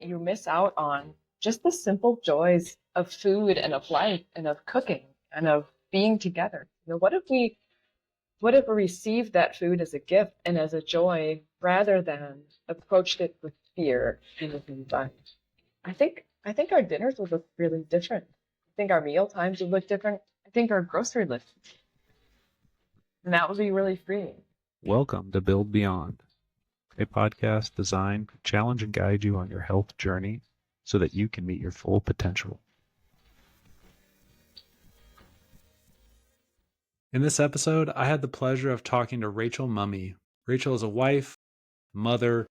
you miss out on just the simple joys of food and of life and of cooking and of being together. What if we received that food as a gift and as a joy rather than approached it with fear and with anxiety? I think our dinners would look really different. I think our meal times would look different. I think our grocery list, and that would be really freeing. Welcome to Build Beyond, a podcast designed to challenge and guide you on your health journey so that you can meet your full potential. In this episode, I had the pleasure of talking to Rachel Mumme. Rachel is a wife, mother,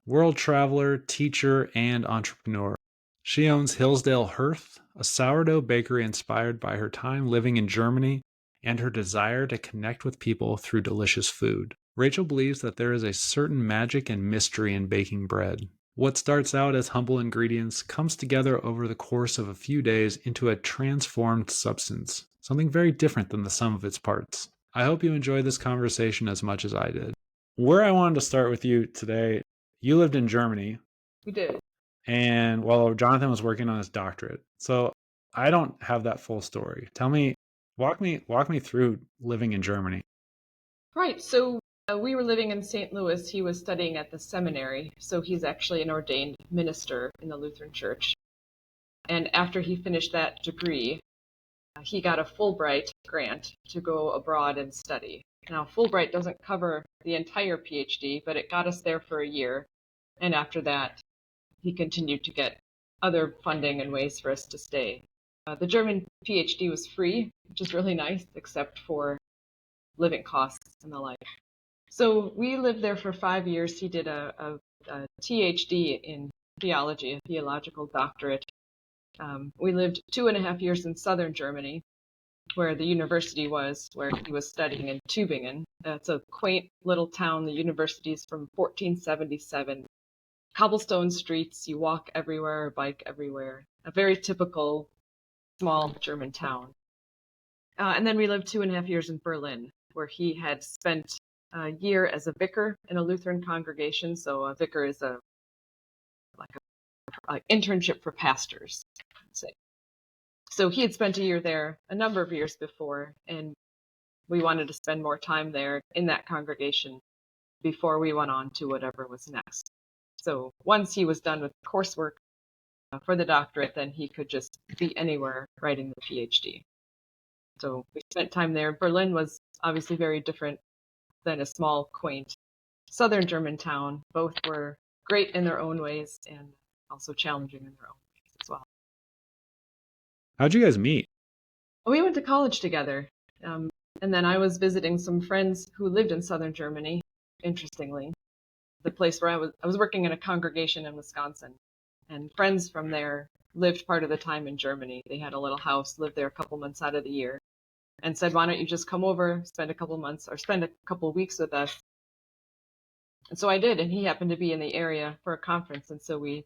world traveler, teacher, and entrepreneur. She owns Hillsdale Hearth, a sourdough bakery inspired by her time living in Germany and her desire to connect with people through delicious food. Rachel believes that there is a certain magic and mystery in baking bread. What starts out as humble ingredients comes together over the course of a few days into a transformed substance, something very different than the sum of its parts. I hope you enjoyed this conversation as much as I did. Where I wanted to start with you today, you lived in Germany. We did. And while Jonathan was working on his doctorate. So I don't have that full story. Walk me through living in Germany. Right. So we were living in St. Louis. He was studying at the seminary. So he's actually an ordained minister in the Lutheran Church. And after he finished that degree, he got a Fulbright grant to go abroad and study. Now, Fulbright doesn't cover the entire PhD, but it got us there for a year. And after that, he continued to get other funding and ways for us to stay. The German PhD was free, which is really nice, except for living costs and the like. So we lived there for 5 years. He did a THD in theology, a theological doctorate. We lived 2.5 years in southern Germany, where the university was, where he was studying in Tübingen. It's a quaint little town. The university is from 1477. Cobblestone streets, you walk everywhere, bike everywhere. A very typical small German town. And then we lived 2.5 years in Berlin, where he had spent a year as a vicar in a Lutheran congregation. So a vicar is an internship for pastors, I'd say. So he had spent a year there a number of years before, and we wanted to spend more time there in that congregation before we went on to whatever was next. So once he was done with coursework for the doctorate, then he could just be anywhere writing the PhD. So we spent time there. Berlin was obviously very different than a small, quaint southern German town. Both were great in their own ways and also challenging in their own ways as well. How'd you guys meet? We went to college together. And then I was visiting some friends who lived in southern Germany, interestingly. The place where I was working in a congregation in Wisconsin, and friends from there lived part of the time in Germany. They had a little house, lived there a couple months out of the year, and said, why don't you just come over, spend a couple months or spend a couple weeks with us? And so I did, and he happened to be in the area for a conference, and so we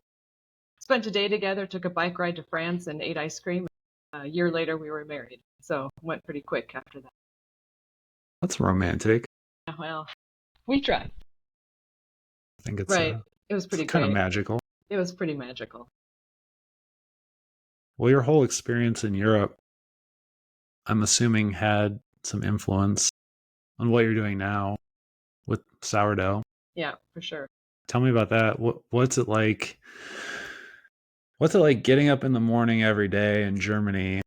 spent a day together, took a bike ride to France and ate ice cream. A year later, we were married, so it went pretty quick after that. That's romantic. Well, we tried. I think it's right. It was pretty kind of magical. It was pretty magical. Well, your whole experience in Europe, I'm assuming, had some influence on what you're doing now with sourdough. Yeah, for sure. Tell me about that. What's it like? What's it like getting up in the morning every day in Germany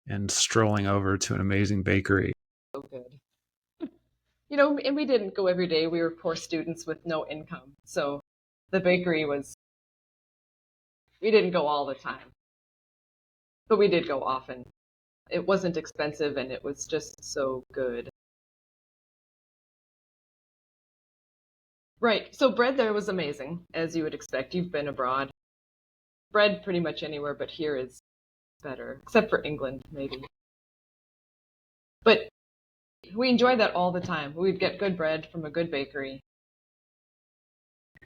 and strolling over to an amazing bakery? So good. And we didn't go every day. We were poor students with no income. So the bakery we didn't go all the time. But we did go often. It wasn't expensive and it was just so good. Right. So bread there was amazing, as you would expect. You've been abroad. Bread pretty much anywhere but here is better, except for England, maybe. But we enjoyed that all the time. We'd get good bread from a good bakery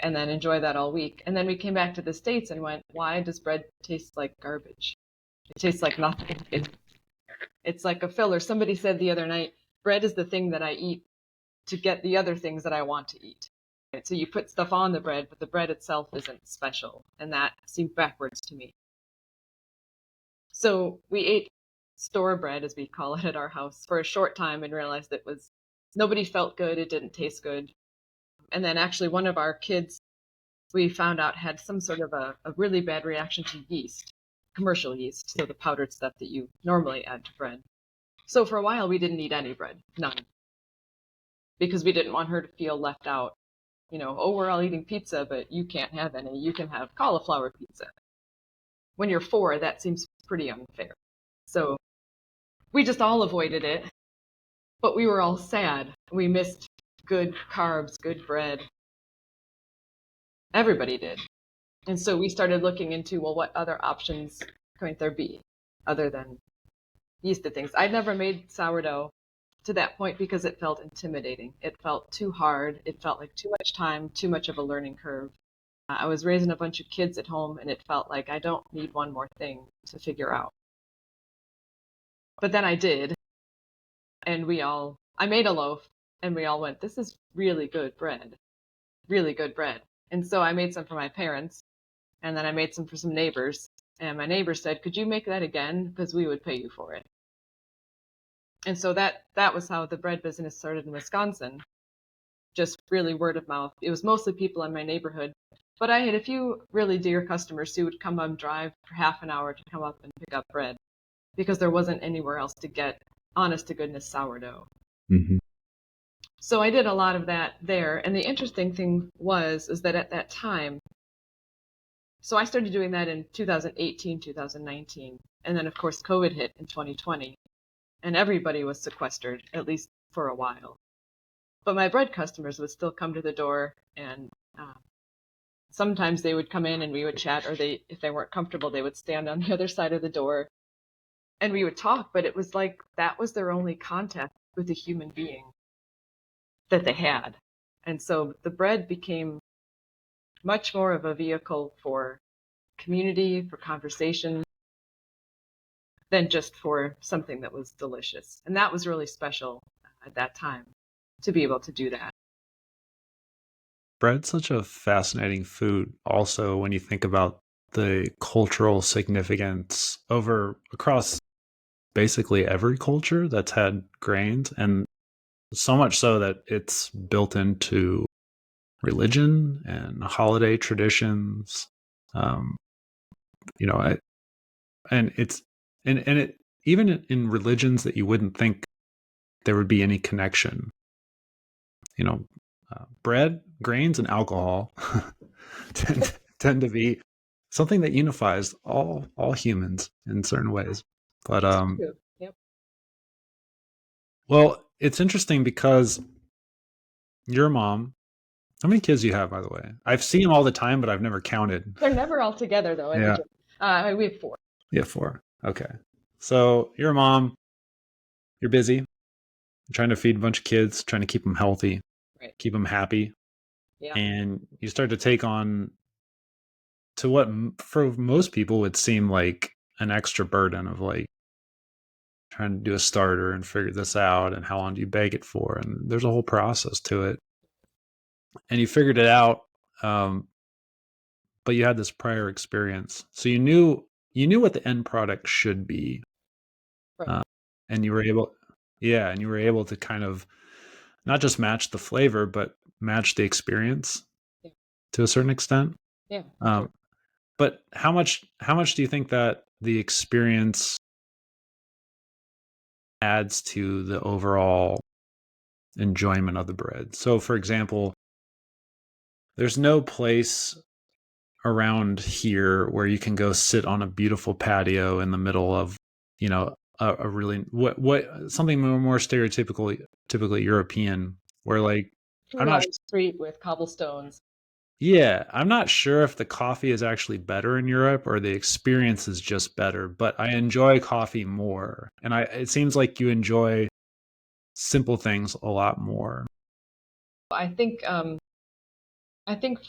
and then enjoy that all week. And then we came back to the States and went, why does bread taste like garbage? It tastes like nothing. It's like a filler. Somebody said the other night, bread is the thing that I eat to get the other things that I want to eat. So you put stuff on the bread, but the bread itself isn't special. And that seemed backwards to me. So we ate store bread, as we call it at our house, for a short time and realized nobody felt good. It didn't taste good. And then actually one of our kids, we found out, had some sort of a really bad reaction to yeast, commercial yeast, so the powdered stuff that you normally add to bread. So for a while, we didn't eat any bread, none, because we didn't want her to feel left out. Oh, we're all eating pizza, but you can't have any. You can have cauliflower pizza. When you're 4, that seems pretty unfair. So we just all avoided it, but we were all sad. We missed good carbs, good bread. Everybody did. And so we started looking into, well, what other options might there be other than yeasted things? I'd never made sourdough to that point because it felt intimidating. It felt too hard. It felt like too much time, too much of a learning curve. I was raising a bunch of kids at home, and it felt like I don't need one more thing to figure out. But then I did, and I made a loaf, and we all went, this is really good bread, really good bread. And so I made some for my parents, and then I made some for some neighbors. And my neighbor said, could you make that again? Because we would pay you for it. And so that was how the bread business started in Wisconsin. Just really word of mouth. It was mostly people in my neighborhood. But I had a few really dear customers who would come up and drive for half an hour to come up and pick up bread because there wasn't anywhere else to get honest to goodness sourdough. Mm-hmm. So I did a lot of that there. And the interesting thing is that at that time, so I started doing that in 2018, 2019. And then, of course, COVID hit in 2020. And everybody was sequestered, at least for a while. But my bread customers would still come to the door, and sometimes they would come in and we would chat, or if they weren't comfortable, they would stand on the other side of the door and we would talk. But it was like that was their only contact with a human being that they had. And so the bread became much more of a vehicle for community, for conversation, than just for something that was delicious. And that was really special at that time to be able to do that. Bread's such a fascinating food also when you think about the cultural significance across basically every culture that's had grains, and so much so that it's built into religion and holiday traditions. And it even in religions that you wouldn't think there would be any connection. Bread, grains, and alcohol tend to be something that unifies all humans in certain ways. But Yep. Well, it's interesting because your mom. How many kids do you have, by the way? I've seen them all the time, but I've never counted. They're never all together, though. Yeah. We have 4. Yeah, 4. Okay. So you're a mom. You're busy. You're trying to feed a bunch of kids, trying to keep them healthy, Right. keep them happy. Yeah. And you start to take on to what for most people would seem like an extra burden of like trying to do a starter and figure this out, and how long do you bake it for? And there's a whole process to it. And you figured it out, but you had this prior experience, so you knew what the end product should be, Right. and you were able to kind of not just match the flavor, but match the experience to a certain extent. Yeah. Sure. But how much do you think that the experience adds to the overall enjoyment of the bread? So, for example, there's no place around here where you can go sit on a beautiful patio in the middle of, a really what something more stereotypically typically European, where like I'm not street with cobblestones. Yeah, I'm not sure if the coffee is actually better in Europe or the experience is just better, but I enjoy coffee more. And it seems like you enjoy simple things a lot more. I think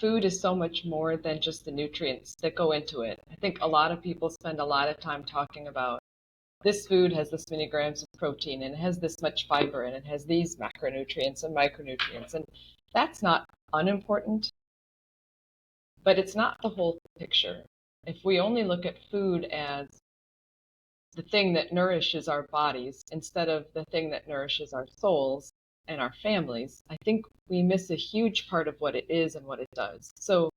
food is so much more than just the nutrients that go into it. I think a lot of people spend a lot of time talking about this food has this many grams of protein and it has this much fiber and it has these macronutrients and micronutrients. And That's not unimportant, but it's not the whole picture. If we only look at food as the thing that nourishes our bodies instead of the thing that nourishes our souls and our families, I think we miss a huge part of what it is and what it does. So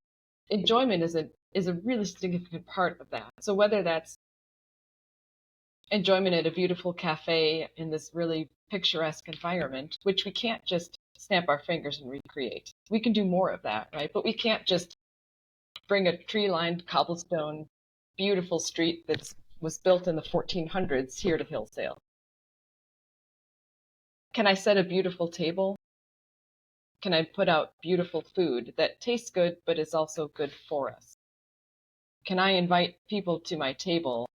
enjoyment is a really significant part of that. So whether that's enjoyment at a beautiful cafe in this really picturesque environment, which we can't just snap our fingers and recreate. We can do more of that, right? But we can't just bring a tree-lined cobblestone beautiful street that was built in the 1400s here to Hillsdale. Can I set a beautiful table? Can I put out beautiful food that tastes good but is also good for us? Can I invite people to my table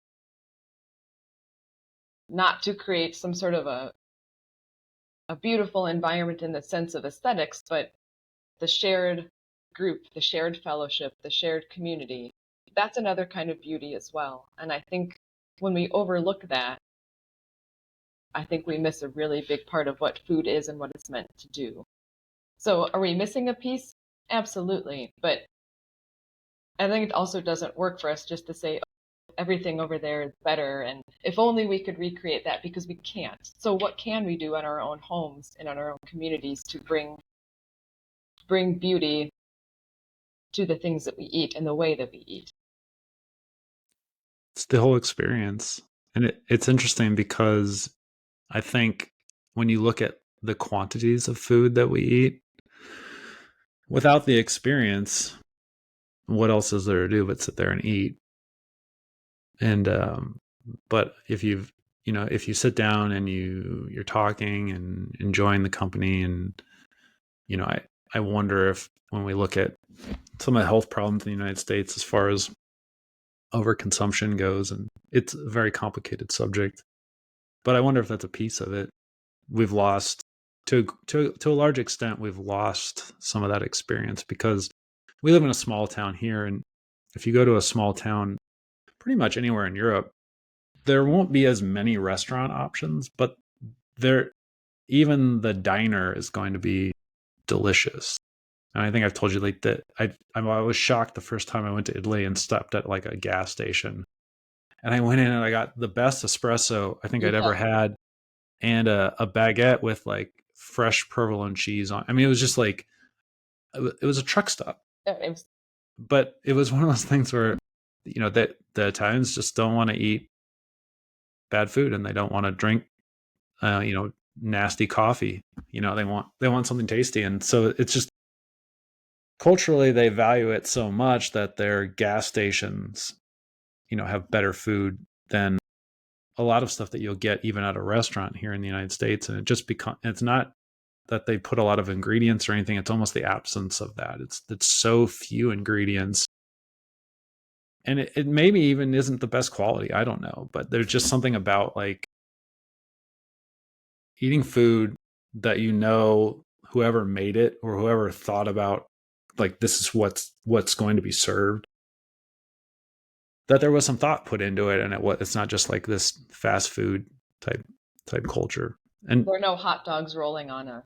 not to create some sort of a beautiful environment in the sense of aesthetics, but the shared group, the shared fellowship, the shared community? That's another kind of beauty as well. And I think when we overlook that, I think we miss a really big part of what food is and what it's meant to do. So are we missing a piece? Absolutely. But I think it also doesn't work for us just to say, oh, everything over there is better. And if only we could recreate that, because we can't. So what can we do in our own homes and in our own communities to bring beauty to the things that we eat and the way that we eat? It's the whole experience. And it's interesting because I think when you look at the quantities of food that we eat, without the experience, what else is there to do but sit there and eat? And but if if you sit down and you're talking and enjoying the company, and I wonder if when we look at some of the health problems in the United States as far as overconsumption goes, and it's a very complicated subject, but I wonder if that's a piece of it. We've lost to a large extent, we've lost some of that experience because we live in a small town here, and if you go to a small town pretty much anywhere in Europe, there won't be as many restaurant options, but there, even the diner is going to be delicious. And I think I've told you like that. I was shocked the first time I went to Italy and stopped at like a gas station, and I went in and I got the best espresso I think I'd ever had, and a baguette with like fresh provolone cheese on. I mean, it was just like it was a truck stop, but it was one of those things where that the Italians just don't want to eat bad food, and they don't want to drink nasty coffee. They want something tasty, and so it's just culturally they value it so much that their gas stations have better food than a lot of stuff that you'll get even at a restaurant here in the United States. And it's not that they put a lot of ingredients or anything, it's almost the absence of that. It's so few ingredients, and it maybe even isn't the best quality, I don't know, but there's just something about like eating food that whoever made it or whoever thought about like this is what's going to be served, that there was some thought put into it, and it's not just like this fast food type culture. And there are no hot dogs rolling on a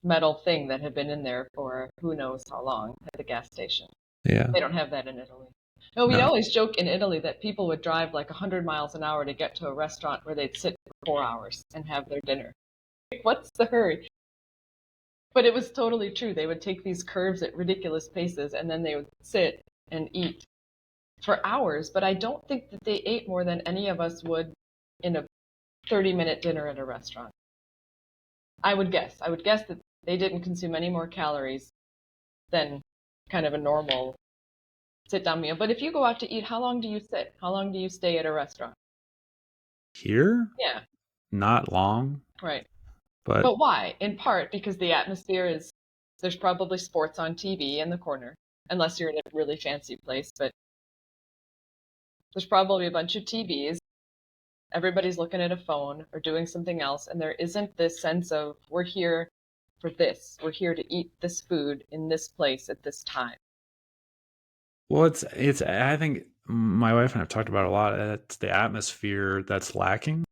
metal thing that had been in there for who knows how long at the gas station. yeah, They don't have that in Italy. No, we'd always joke in Italy that people would drive like 100 miles an hour to get to a restaurant where they'd sit for 4 hours and have their dinner. What's the hurry? But it was totally true. They would take these curves at ridiculous paces, and then they would sit and eat for hours. But I don't think that they ate more than any of us would in a 30-minute dinner at a restaurant. I would guess. I would guess that they didn't consume any more calories than kind of a normal sit-down meal. But if you go out to eat, how long do you sit? How long do you stay at a restaurant? here, Yeah, not long. right. But But why? In part because the atmosphere is, there's probably sports on TV in the corner, unless you're in a really fancy place, but there's probably a bunch of TVs. Everybody's looking at a phone or doing something else, and there isn't this sense of we're here for this. We're here to eat this food in this place at this time. well, it's I think my wife and I've talked about it a lot. It's the atmosphere that's lacking.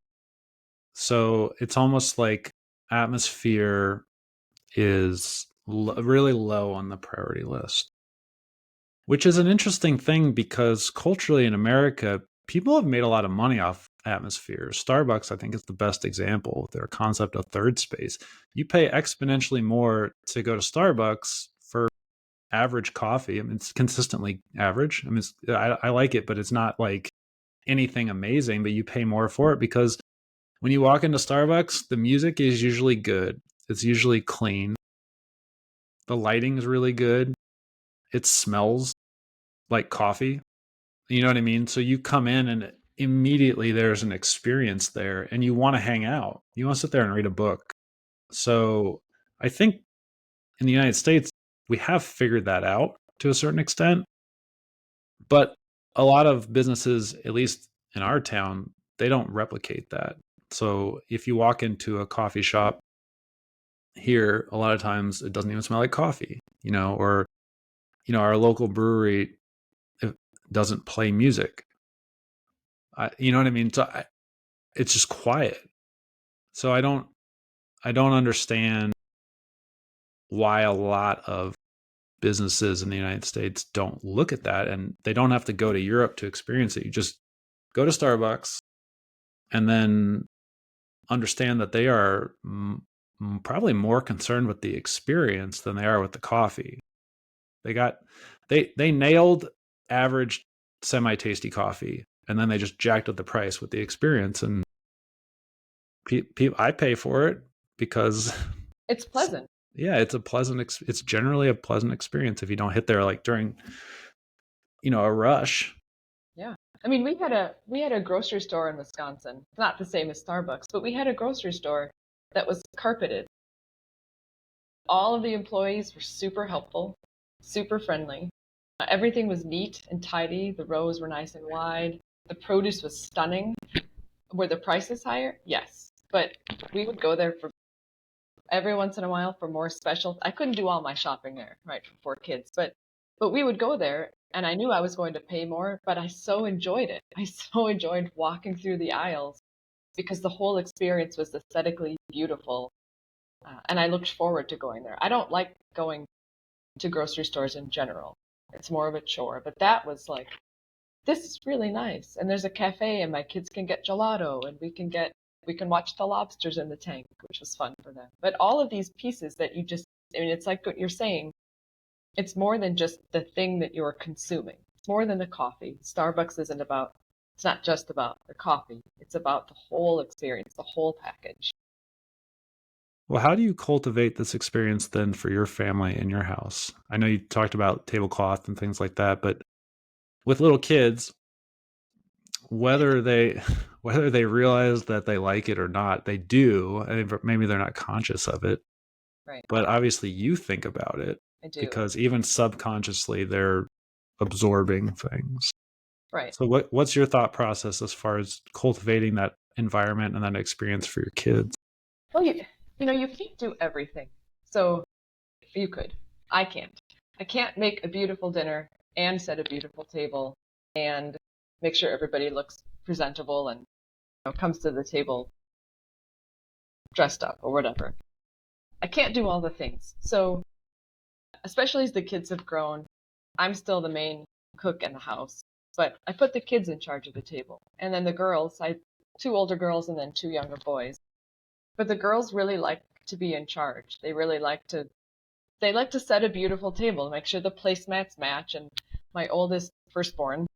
So it's almost like atmosphere is really low on the priority list, which is an interesting thing because culturally in America, people have made a lot of money off atmospheres. Starbucks, I think, is the best example with their concept of third space. You pay exponentially more to go to Starbucks for average coffee. I mean, it's consistently average. I mean, I like it, but it's not like anything amazing, but you pay more for it because when you walk into Starbucks, the music is usually good. It's usually clean. The lighting is really good. It smells like coffee. You know what I mean? So you come in and immediately there's an experience there and you want to hang out. You want to sit there and read a book. So I think in the United States, we have figured that out to a certain extent. But a lot of businesses, at least in our town, they don't replicate that. So if you walk into a coffee shop here, a lot of times it doesn't even smell like coffee, or, our local brewery it doesn't play music. You know what I mean? So it's just quiet. So I don't understand why a lot of businesses in the United States don't look at that, and they don't have to go to Europe to experience it. You just go to Starbucks and then understand that they are probably more concerned with the experience than they are with the coffee. They nailed average semi-tasty coffee, and then they just jacked up the price with the experience, and I pay for it because It's pleasant. yeah, it's generally a pleasant experience if you don't hit there like during a rush. Yeah. I mean, we had a grocery store in Wisconsin. It's not the same as Starbucks, but we had a grocery store that was carpeted. All of the employees were super helpful, super friendly. Everything was neat and tidy. The rows were nice and wide. The produce was stunning. Were the prices higher? Yes. But we would go there for every once in a while for more special. I couldn't do all my shopping there, right, for 4 kids, but we would go there and I knew I was going to pay more, but I so enjoyed it. I so enjoyed walking through the aisles because the whole experience was aesthetically beautiful. And I looked forward to going there. I don't like going to grocery stores in general. It's more of a chore, but that was like, this is really nice. And there's a cafe and my kids can get gelato and we can watch the lobsters in the tank, which was fun for them. But all of these pieces that I mean, it's like what you're saying. It's more than just the thing that you're consuming. It's more than the coffee. Starbucks it's not just about the coffee. It's about the whole experience, the whole package. Well, how do you cultivate this experience then for your family in your house? I know you talked about tablecloth and things like that, but with little kids, whether they whether they realize that they like it or not, they do. I mean, maybe they're not conscious of it, Right. but obviously you think about it I do. because even subconsciously they're absorbing things. Right. So what's your thought process as far as cultivating that environment and that experience for your kids? Well, you can't do everything. So you could. I can't. I can't make a beautiful dinner and set a beautiful table and make sure everybody looks presentable and comes to the table dressed up or whatever. I can't do all the things. So, especially as the kids have grown, I'm still the main cook in the house, but I put the kids in charge of the table. And then the girls, I 2 older girls and then 2 younger boys. But the girls really like to be in charge. They like to set a beautiful table, make sure the placemats match. And my oldest firstborn,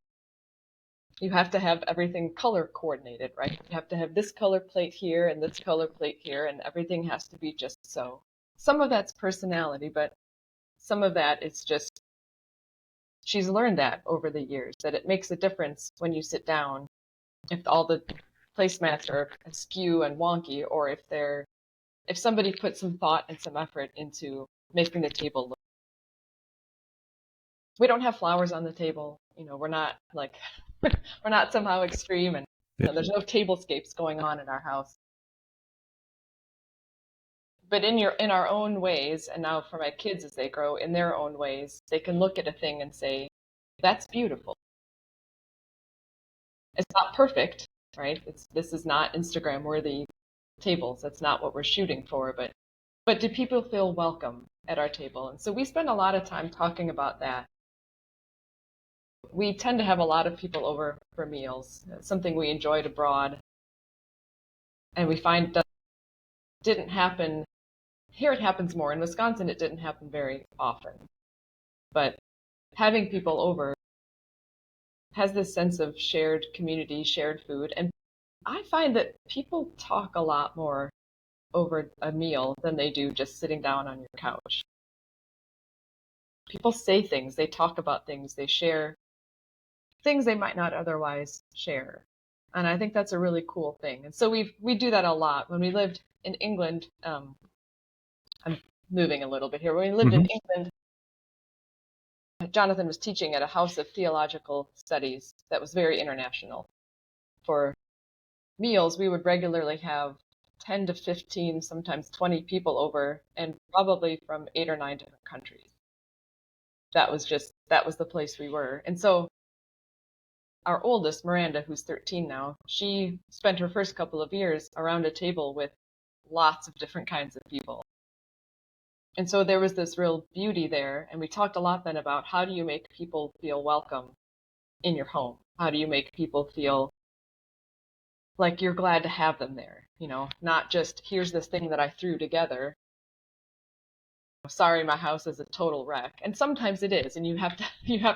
you have to have everything color coordinated, right? You have to have this color plate here and this color plate here, and everything has to be just so. Some of that's personality, but some of that is just she's learned that over the years, that it makes a difference when you sit down if all the placemats are askew and wonky, or if somebody put some thought and some effort into making the table look. We don't have flowers on the table. We're not like we're not somehow extreme, and there's no tablescapes going on in our house. But in our own ways, and now for my kids as they grow in their own ways, they can look at a thing and say, "That's beautiful." It's not perfect, right? This is not Instagram worthy tables. That's not what we're shooting for, but But do people feel welcome at our table? And so we spend a lot of time talking about that. We tend to have a lot of people over for meals. It's something we enjoyed abroad. And we find that didn't happen here. It happens more. In Wisconsin, it didn't happen very often. But having people over has this sense of shared community, shared food. And I find that people talk a lot more over a meal than they do just sitting down on your couch. People say things, they talk about things, they share things they might not otherwise share. And I think that's a really cool thing. And so we do that a lot. When we lived in England, I'm moving a little bit here. When we lived in England, Jonathan was teaching at a house of theological studies that was very international. For meals, we would regularly have 10 to 15, sometimes 20 people over, and probably from 8 or 9 different countries. That was the place we were. And so our oldest, Miranda, who's 13 now, she spent her first couple of years around a table with lots of different kinds of people. And so there was this real beauty there. And we talked a lot then about how do you make people feel welcome in your home? How do you make people feel like you're glad to have them there? Not just here's this thing that I threw together. Sorry, my house is a total wreck. And sometimes it is, and you have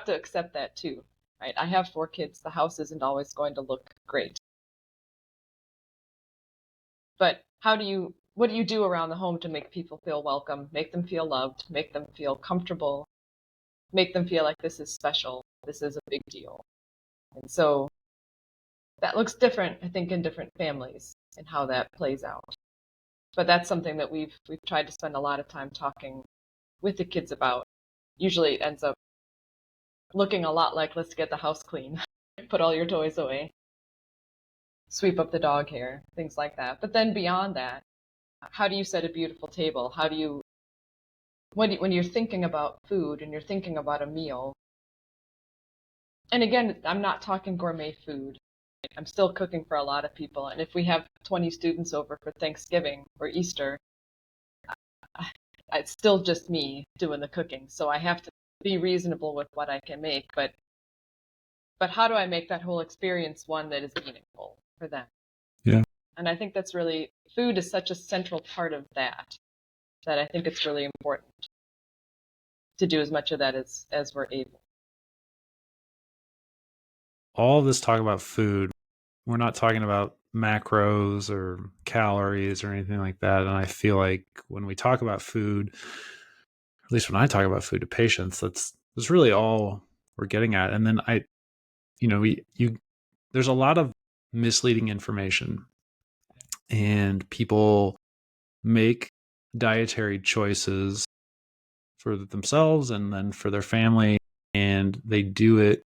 to accept that too. Right? I have 4 kids. The house isn't always going to look great. But what do you do around the home to make people feel welcome, make them feel loved, make them feel comfortable, make them feel like this is special, this is a big deal? And so that looks different, I think, in different families and how that plays out. But that's something that we've tried to spend a lot of time talking with the kids about. Usually it ends up looking a lot like, let's get the house clean, put all your toys away, sweep up the dog hair, things like that. But then beyond that, how do you set a beautiful table? When you're thinking about food and you're thinking about a meal, and again, I'm not talking gourmet food. I'm still cooking for a lot of people. And if we have 20 students over for Thanksgiving or Easter, it's still just me doing the cooking. So I have to be reasonable with what I can make. But how do I make that whole experience one that is meaningful for them? Yeah. And I think that's really, food is such a central part of that I think it's really important to do as much of that as we're able. All of this talk about food, we're not talking about macros or calories or anything like that. And I feel like when we talk about food, at least when I talk about food to patients, that's really all we're getting at. And then there's a lot of misleading information, and people make dietary choices for themselves and then for their family, and they do it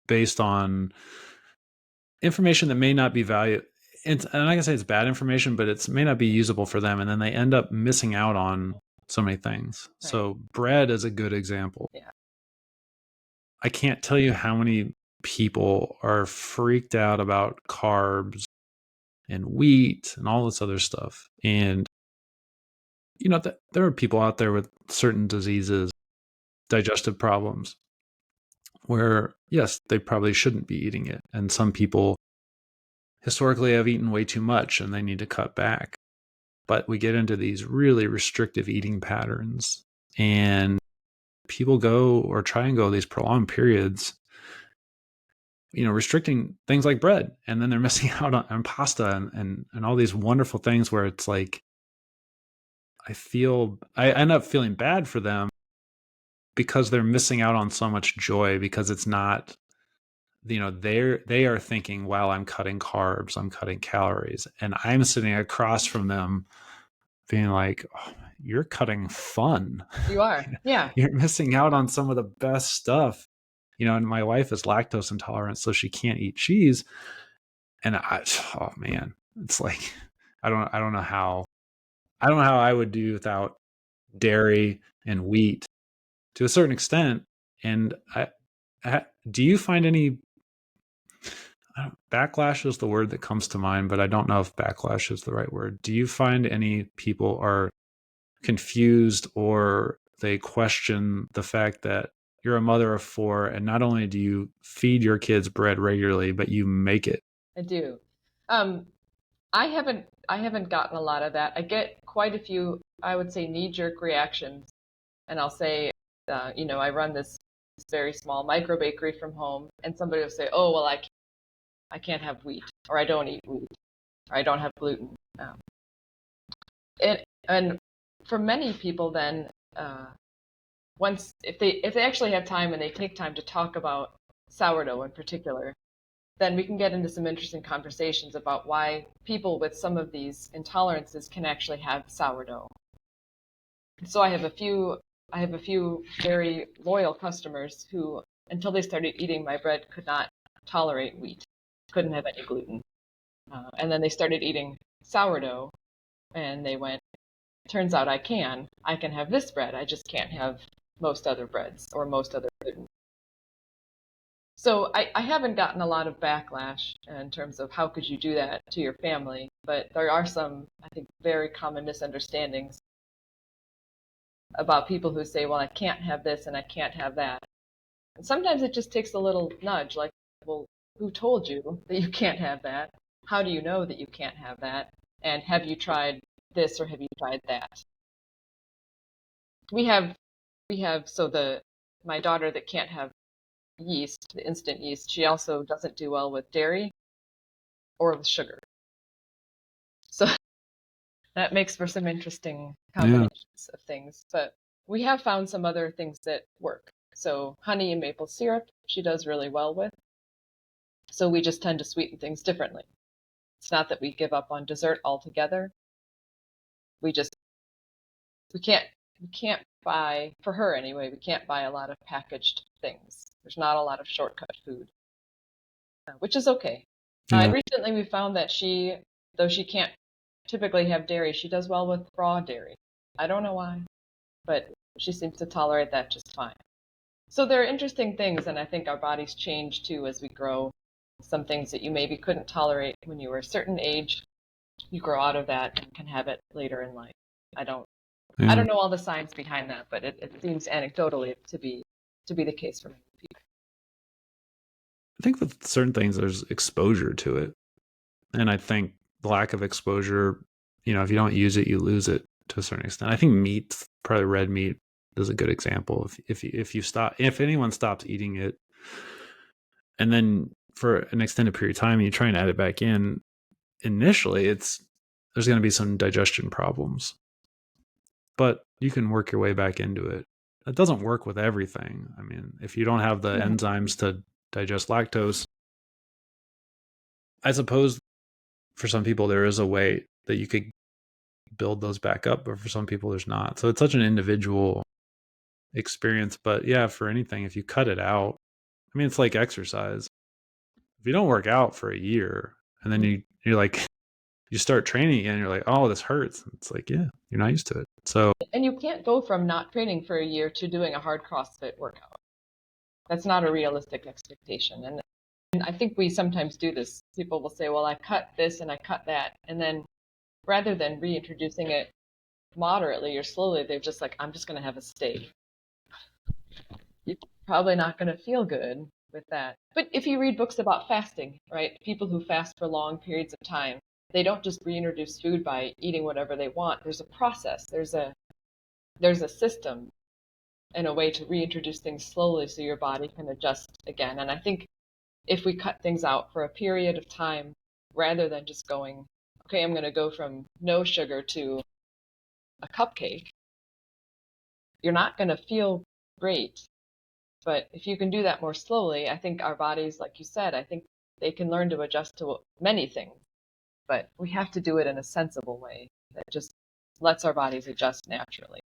based on information that may not be valuable. And I'm not gonna say it's bad information, but it may not be usable for them, and then they end up missing out on so many things. Right. So bread is a good example. Yeah. I can't tell you how many people are freaked out about carbs and wheat and all this other stuff. And there are people out there with certain diseases, digestive problems, where yes, they probably shouldn't be eating it. And some people historically have eaten way too much and they need to cut back. But we get into these really restrictive eating patterns, and people go or try and go these prolonged periods, restricting things like bread, and then they're missing out on pasta and all these wonderful things where it's like, I end up feeling bad for them because they're missing out on so much joy, because it's not, they are thinking, well, I'm cutting carbs, I'm cutting calories, and I'm sitting across from them being like, oh, you're cutting fun. You are. Yeah. You're missing out on some of the best stuff. And my wife is lactose intolerant, so she can't eat cheese. And oh man, it's like, I don't know how I would do without dairy and wheat to a certain extent. And do you find any backlash is the word that comes to mind, but I don't know if backlash is the right word. Do you find any people are confused or they question the fact that you're a mother of 4, and not only do you feed your kids bread regularly, but you make it. I do. Um, I haven't gotten a lot of that. I get quite a few, I would say, knee-jerk reactions, and I'll say, I run this very small micro bakery from home, and somebody will say, "Oh, well, I can't have wheat, or I don't eat wheat, or I don't have gluten." And for many people, then once if they actually have time and they take time to talk about sourdough in particular, then we can get into some interesting conversations about why people with some of these intolerances can actually have sourdough. So I have a few very loyal customers who, until they started eating my bread, could not tolerate wheat, couldn't have any gluten. And then they started eating sourdough, and they went, turns out I can have this bread, I just can't have most other breads or most other gluten. So I haven't gotten a lot of backlash in terms of how could you do that to your family, but there are some, I think, very common misunderstandings about people who say, well, I can't have this and I can't have that. And sometimes it just takes a little nudge, like, well, who told you that you can't have that? How do you know that you can't have that? And have you tried this or have you tried that? We have my daughter that can't have yeast, the instant yeast, she also doesn't do well with dairy or with sugar. So that makes for some interesting combinations of things. But we have found some other things that work. So honey and maple syrup, she does really well with. So we just tend to sweeten things differently. It's not that we give up on dessert altogether. We just we can't buy, for her anyway, we can't buy a lot of packaged things. There's not a lot of shortcut food, which is okay. Yeah. Recently we found that though she can't typically have dairy, she does well with raw dairy. I don't know why, but she seems to tolerate that just fine. So there are interesting things, and I think our bodies change too as we grow. Some things that you maybe couldn't tolerate when you were a certain age, you grow out of that and can have it later in life. I don't know all the science behind that, but it seems anecdotally to be the case for many people. I think with certain things, there's exposure to it. And I think the lack of exposure, if you don't use it, you lose it to a certain extent. I think meat, probably red meat, is a good example. If anyone stops eating it, and then for an extended period of time, you try and add it back in, initially, there's going to be some digestion problems. But you can work your way back into it. It doesn't work with everything. I mean, if you don't have the enzymes to digest lactose, I suppose for some people there is a way that you could build those back up, but for some people there's not. So it's such an individual experience. But yeah, for anything, if you cut it out, I mean, it's like exercise. If you don't work out for a year and then you're like, you start training again, you're like, oh, this hurts. It's like, yeah, you're not used to it. So, and you can't go from not training for a year to doing a hard CrossFit workout. That's not a realistic expectation. And I think we sometimes do this. People will say, well, I cut this and I cut that. And then rather than reintroducing it moderately or slowly, they're just like, I'm just going to have a steak. You're probably not going to feel good with that. But if you read books about fasting, right, people who fast for long periods of time, they don't just reintroduce food by eating whatever they want. There's a process. There's a system and a way to reintroduce things slowly so your body can adjust again. And I think if we cut things out for a period of time, rather than just going, okay, I'm going to go from no sugar to a cupcake, you're not going to feel great. But if you can do that more slowly, I think our bodies, like you said, I think they can learn to adjust to many things. But we have to do it in a sensible way that just lets our bodies adjust naturally.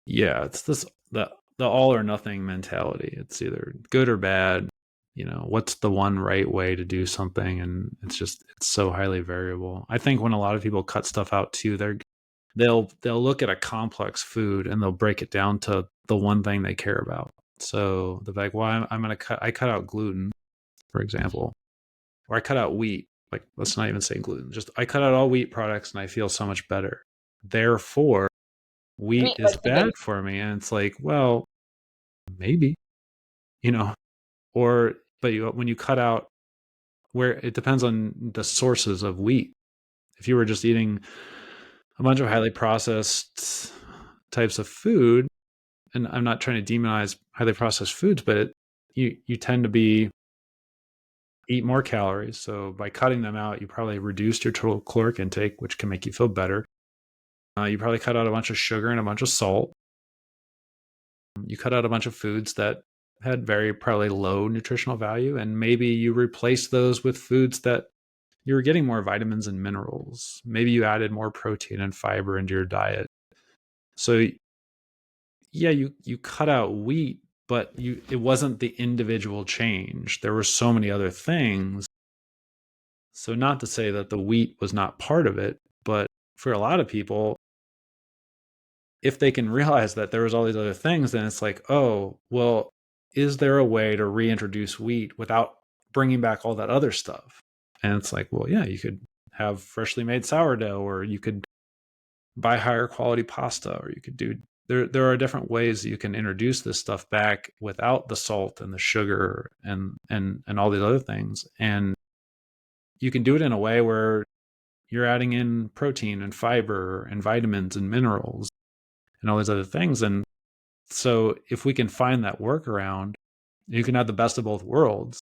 Yeah, it's the all or nothing mentality. It's either good or bad. What's the one right way to do something? And it's so highly variable. I think when a lot of people cut stuff out too, they'll look at a complex food and they'll break it down to the one thing they care about. So they're like, well, I cut out gluten, for example, or I cut out wheat. Like, let's not even say gluten. Just I cut out all wheat products and I feel so much better. therefore wheat Wheat is must be good. bad for me. And it's like, well, maybe, you know, or, but when you cut out, where it depends on the sources of wheat. If you were just eating a bunch of highly processed types of food, and I'm not trying to demonize highly processed foods, but you tend to eat more calories. So by cutting them out, you probably reduced your total caloric intake, which can make you feel better. You probably cut out a bunch of sugar and a bunch of salt. You cut out a bunch of foods that had very probably low nutritional value, and maybe you replace those with foods that you were getting more vitamins and minerals. Maybe you added more protein and fiber into your diet. So yeah, you cut out wheat, but it wasn't the individual change. There were so many other things. So not to say that the wheat was not part of it, but for a lot of people, if they can realize that there was all these other things, then it's like, oh, well, is there a way to reintroduce wheat without bringing back all that other stuff? And it's like, well, yeah, you could have freshly made sourdough, or you could buy higher quality pasta, or you could do, there are different ways that you can introduce this stuff back without the salt and the sugar and all these other things. And you can do it in a way where you're adding in protein and fiber and vitamins and minerals and all these other things. And so if we can find that workaround, you can have the best of both worlds.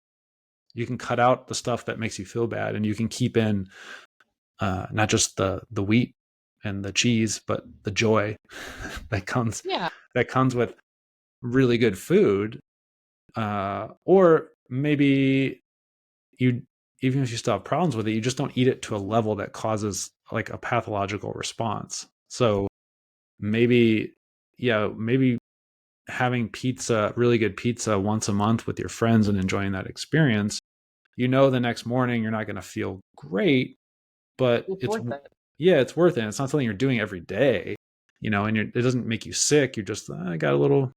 You can cut out the stuff that makes you feel bad, and you can keep in not just the wheat and the cheese, but the joy that comes Yeah. with really good food. Or maybe you, even if you still have problems with it, you just don't eat it to a level that causes like a pathological response. So maybe, yeah, maybe having pizza, really good pizza once a month with your friends and enjoying that experience, the next morning you're not going to feel great, but It's worth it. yeah, it's worth it. It's not something you're doing every day, and it doesn't make you sick. You're just, I got a little,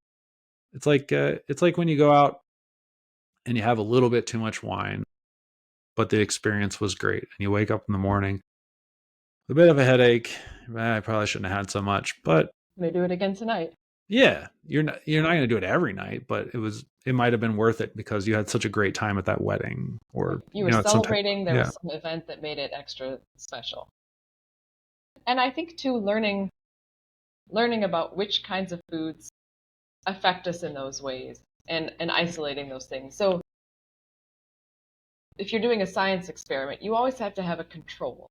it's like when you go out and you have a little bit too much wine, but the experience was great. And you wake up in the morning, a bit of a headache. I probably shouldn't have had so much, but I'm gonna do it again tonight. yeah, you're not going to do it every night, but it might have been worth it because you had such a great time at that wedding, or You were some type. celebrating, there Yeah, was some event that made it extra special. And I think too, learning about which kinds of foods affect us in those ways, and isolating those things. So if you're doing a science experiment, you always have to have a control.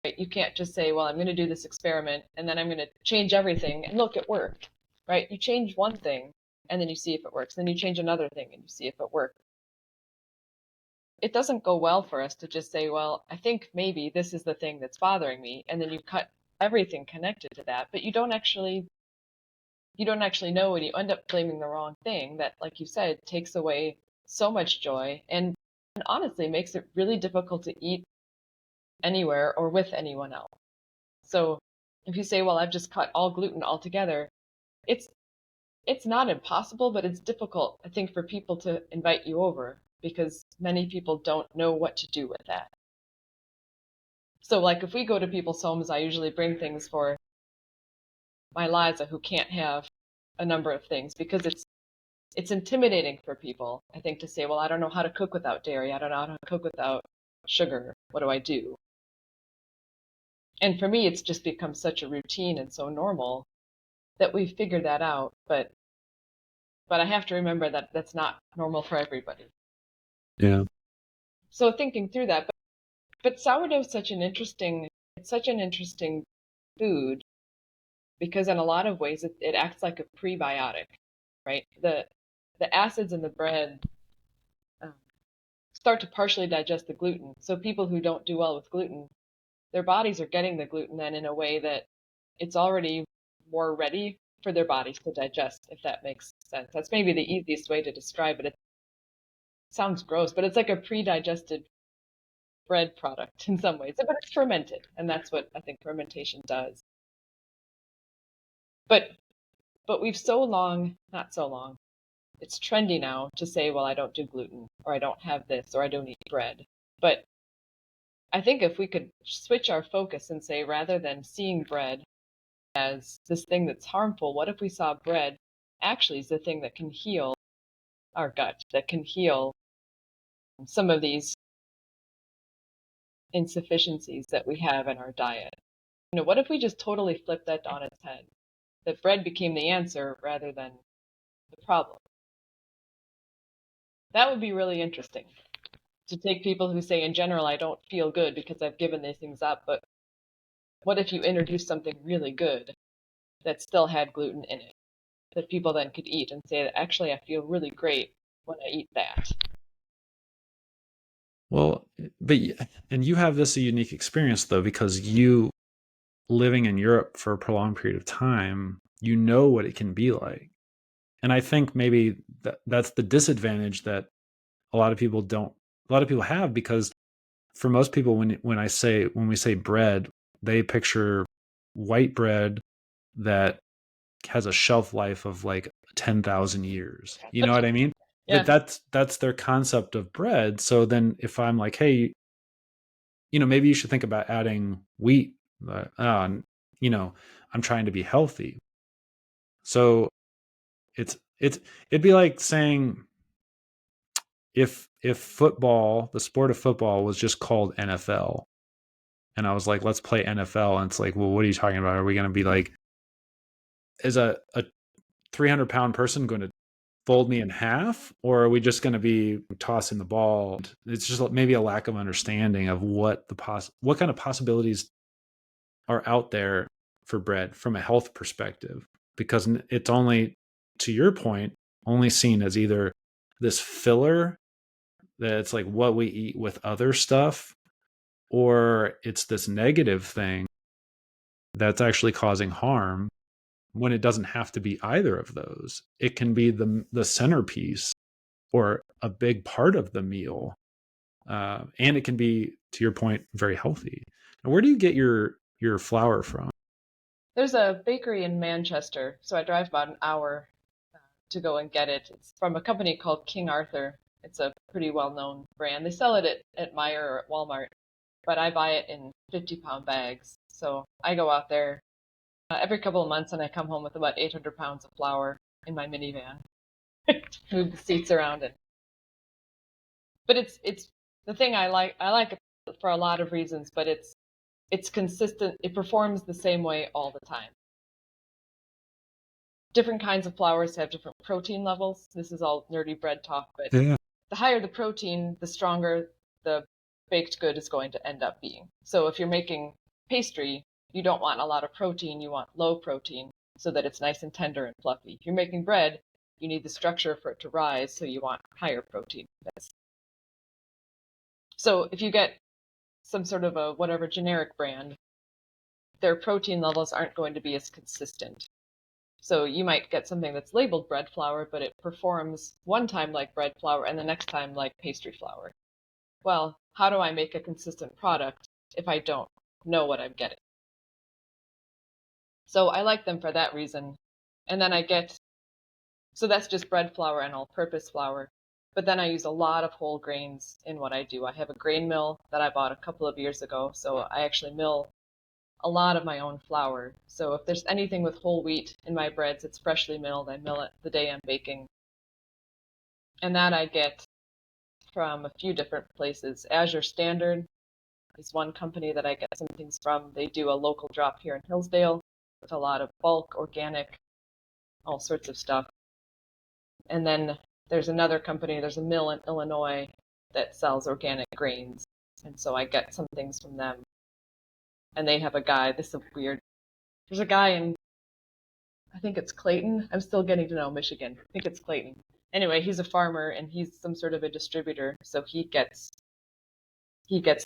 Right? You can't just say, well, I'm going to do this experiment and then I'm going to change everything and look, it worked. Right? You change one thing and then you see if it works. Then you change another thing and you see if it works. It doesn't go well for us to just say, well, I think maybe this is the thing that's bothering me, and then you cut everything connected to that, but you don't actually know, and you end up blaming the wrong thing that, like you said, takes away so much joy, and honestly makes it really difficult to eat anywhere or with anyone else. So if you say, well, I've just cut all gluten altogether, it's it's not impossible, but it's difficult, I think, for people to invite you over because many people don't know what to do with that. So like if we go to people's homes, I usually bring things for my Liza who can't have a number of things because it's intimidating for people, I think, to say, well, I don't know how to cook without dairy. I don't know how to cook without sugar. What do I do? And for me, it's just become such a routine and so normal that we've figured that out. But I have to remember that that's not normal for everybody. yeah, So thinking through that, but sourdough is such an interesting food because in a lot of ways it acts like a prebiotic, right? The acids in the bread um, start to partially digest the gluten. So people who don't do well with gluten, their bodies are getting the gluten then in a way that it's already more ready for their bodies to digest, if that makes sense. That's maybe the easiest way to describe it. It sounds gross, but it's like a pre-digested bread product in some ways, but it's fermented, and that's what I think fermentation does. But we've so long, not so long, it's trendy now to say, well, I don't do gluten, or I don't have this, or I don't eat bread. But I think if we could switch our focus and say, rather than seeing bread as this thing that's harmful. What if we saw bread actually is the thing that can heal our gut, that can heal some of these insufficiencies that we have in our diet? What if we just totally flipped that on its head? That bread became the answer rather than the problem. That would be really interesting. To take people who say, in general, I don't feel good because I've given these things up, but what if you introduced something really good that still had gluten in it, that people then could eat and say that actually I feel really great when I eat that? Well, and you have this a unique experience though, because you living in Europe for a prolonged period of time, you know what it can be like. And I think maybe that's the disadvantage that a lot of people have, because for most people, when we say bread, they picture white bread that has a shelf life of like 10,000 years. You know what I mean? Yeah. That's their concept of bread. So then if I'm like, hey, maybe you should think about adding wheat. I'm trying to be healthy. So it'd be like saying if football, the sport of football, was just called NFL, and I was like, let's play NFL, and it's like, well, what are you talking about? Are we going to be like, is a 300-pound person going to fold me in half, or are we just going to be tossing the ball? It's just maybe a lack of understanding of what kind of possibilities are out there for bread from a health perspective, because it's only, to your point, only seen as either this filler that it's like what we eat with other stuff, or it's this negative thing that's actually causing harm, when it doesn't have to be either of those. It can be the centerpiece or a big part of the meal. And it can be, to your point, very healthy. Now, where do you get your flour from? There's a bakery in Manchester, so I drive about an hour to go and get it. It's from a company called King Arthur. It's a pretty well-known brand. They sell it at Meijer or at Walmart, but I buy it in 50-pound bags. So I go out there every couple of months, and I come home with about 800 pounds of flour in my minivan. Move the seats around, but it's the thing I like. I like it for a lot of reasons, but it's consistent. It performs the same way all the time. Different kinds of flours have different protein levels. This is all nerdy bread talk, but Yeah. the higher the protein, the stronger the baked good is going to end up being. So if you're making pastry, you don't want a lot of protein, you want low protein so that it's nice and tender and fluffy. If you're making bread, you need the structure for it to rise, so you want higher protein. So if you get some sort of a whatever generic brand, their protein levels aren't going to be as consistent. So you might get something that's labeled bread flour, but it performs one time like bread flour and the next time like pastry flour. Well, how do I make a consistent product if I don't know what I'm getting? So I like them for that reason. And then so that's just bread flour and all-purpose flour. But then I use a lot of whole grains in what I do. I have a grain mill that I bought a couple of years ago, so I actually mill a lot of my own flour. So if there's anything with whole wheat in my breads, it's freshly milled. I mill it the day I'm baking. And that I get from a few different places. Azure Standard is one company that I get some things from. They do a local drop here in Hillsdale with a lot of bulk, organic, all sorts of stuff. And then there's another company, there's a mill in Illinois that sells organic grains. And so I get some things from them. And they have a guy, this is weird. There's a guy in, I think it's Clayton. I'm still getting to know Michigan. I think it's Clayton. Anyway, he's a farmer and he's some sort of a distributor. So he gets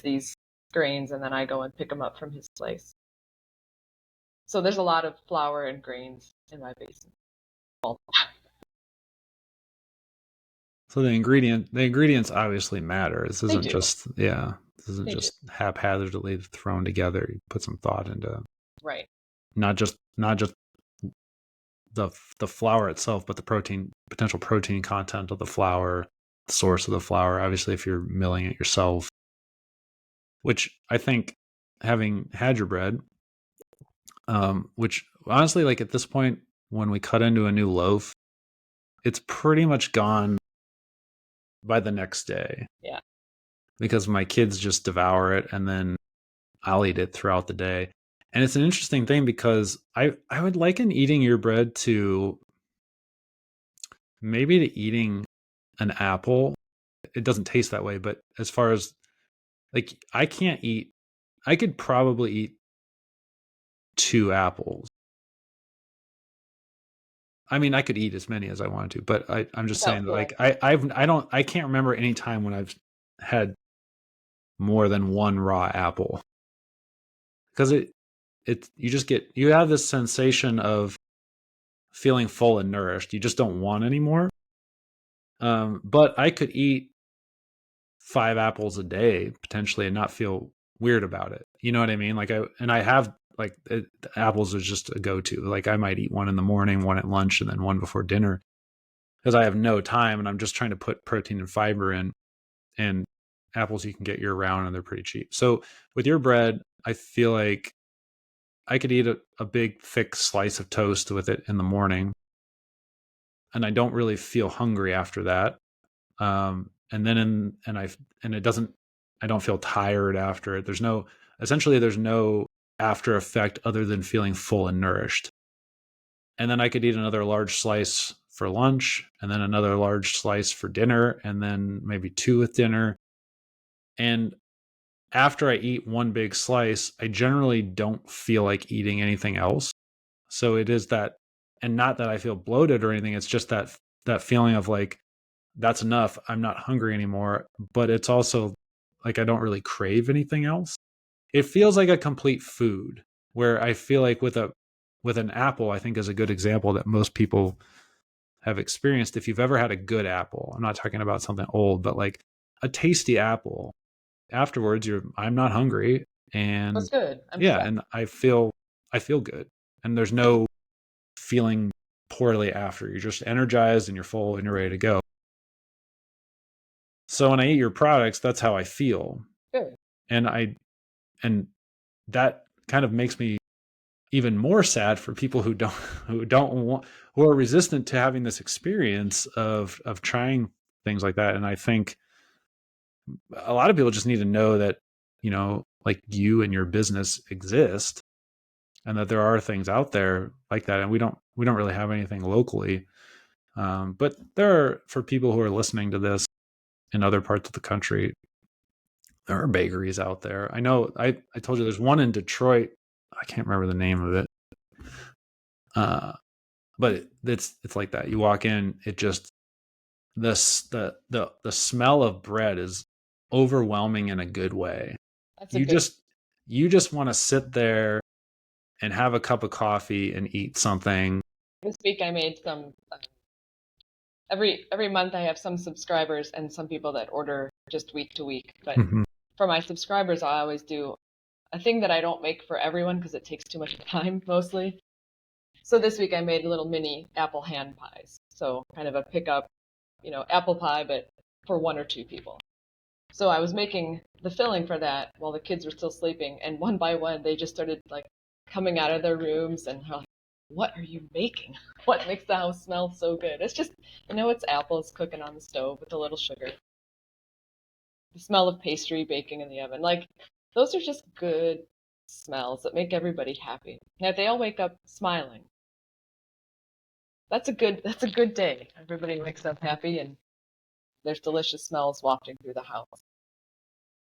these grains and then I go and pick them up from his place. So there's a lot of flour and grains in my basement. So the ingredients obviously matter. This They isn't do. just They do. haphazardly thrown together. You put some thought into Right. not just the flour itself, but the potential protein content of the flour, the source of the flour. Obviously, if you're milling it yourself, which I think, having had your bread, Which honestly, like at this point, when we cut into a new loaf, it's pretty much gone by the next day. Yeah. Because my kids just devour it, and then I'll eat it throughout the day. And it's an interesting thing because I would liken eating your bread to maybe to eating an apple. It doesn't taste that way, but as far as like I could probably eat 2 apples. I mean, I could eat as many as I wanted to, but I'm just saying Without that feeling like I can't remember any time when I've had more than one raw apple, because you have this sensation of feeling full and nourished. You just don't want any more. But I could eat 5 apples a day potentially and not feel weird about it. You know what I mean? Like I have like apples is just a go-to. Like I might eat one in the morning, one at lunch, and then one before dinner because I have no time and I'm just trying to put protein and fiber in. And apples you can get year round and they're pretty cheap. So with your bread, I feel like I could eat a big thick slice of toast with it in the morning, and I don't really feel hungry after that. And then I don't feel tired after it. There's no after effect other than feeling full and nourished. And then I could eat another large slice for lunch, and then another large slice for dinner, and then maybe 2 with dinner. And after I eat one big slice, I generally don't feel like eating anything else. So it is that, and not that I feel bloated or anything. It's just that feeling of like, that's enough. I'm not hungry anymore. But it's also like I don't really crave anything else. It feels like a complete food, where I feel like with an apple, I think is a good example that most people have experienced. If you've ever had a good apple, I'm not talking about something old, but like a tasty apple, afterwards I'm not hungry, and That's good. I'm yeah, set. and I feel good. And there's no feeling poorly after. You're just energized and you're full and you're ready to go. So when I eat your products, that's how I feel. Good. And and that kind of makes me even more sad for people who are resistant to having this experience of trying things like that. And I think a lot of people just need to know that, like you and your business exist, and that there are things out there like that. And we don't really have anything locally. But there are, for people who are listening to this in other parts of the country, there are bakeries out there. I know I told you there's one in Detroit. I can't remember the name of it. But it's like that. You walk in, it just the smell of bread is overwhelming in a good way. That's a You good. just you just want to sit there and have a cup of coffee and eat something. This week I made some. Every month I have some subscribers and some people that order just week to week. But Mhm. for my subscribers, I always do a thing that I don't make for everyone because it takes too much time mostly. So this week I made little mini apple hand pies. So kind of a pickup, apple pie, but for 1 or 2 people. So I was making the filling for that while the kids were still sleeping, and one by one they just started like coming out of their rooms and they're like, "What are you making? What makes the house smell so good?" It's just, it's apples cooking on the stove with a little sugar. The smell of pastry baking in the oven. Like those are just good smells that make everybody happy. Now they all wake up smiling. That's a good day. Everybody wakes up happy and there's delicious smells wafting through the house.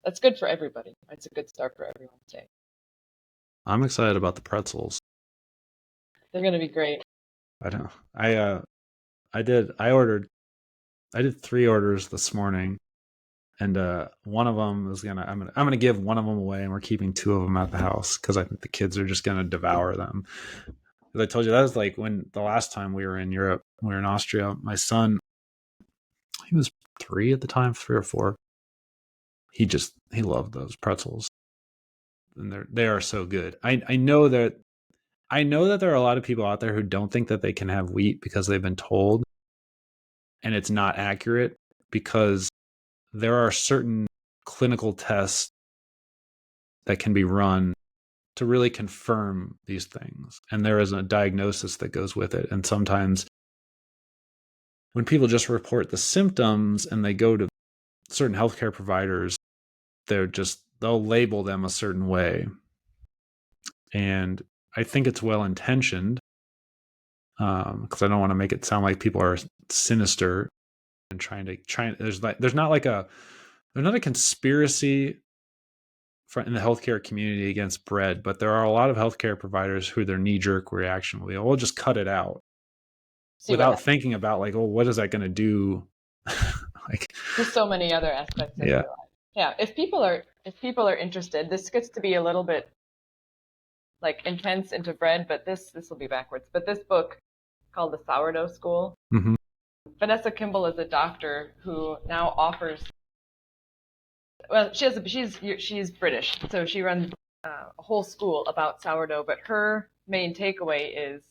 That's good for everybody. It's a good start for everyone's day. I'm excited about the pretzels. They're going to be great. I don't know. I did 3 orders this morning, and one of them is I'm gonna give one of them away, and we're keeping 2 of them at the house because I think the kids are just gonna devour them. Because I told you that was like when the last time we were in Europe, we were in Austria. My son, he was 3 at the time, 3 or 4. He loved those pretzels, and they are so good. I know that there are a lot of people out there who don't think that they can have wheat because they've been told, and it's not accurate, because there are certain clinical tests that can be run to really confirm these things. And there is a diagnosis that goes with it. And sometimes when people just report the symptoms and they go to certain healthcare providers, they'll label them a certain way. And I think it's well intentioned, because I don't want to make it sound like people are sinister and there's not a conspiracy in the healthcare community against bread, but there are a lot of healthcare providers who their knee-jerk reaction will be, "Oh, we'll just cut it out," without thinking about like, "Oh, what is that going to do?" Like, there's so many other aspects of your life. Yeah, if people are interested, this gets to be a little bit like intense into bread, but this will be backwards. But this book called The Sourdough School. Mm-hmm. Vanessa Kimball is a doctor who now offers. Well, she's British, so she runs a whole school about sourdough. But her main takeaway is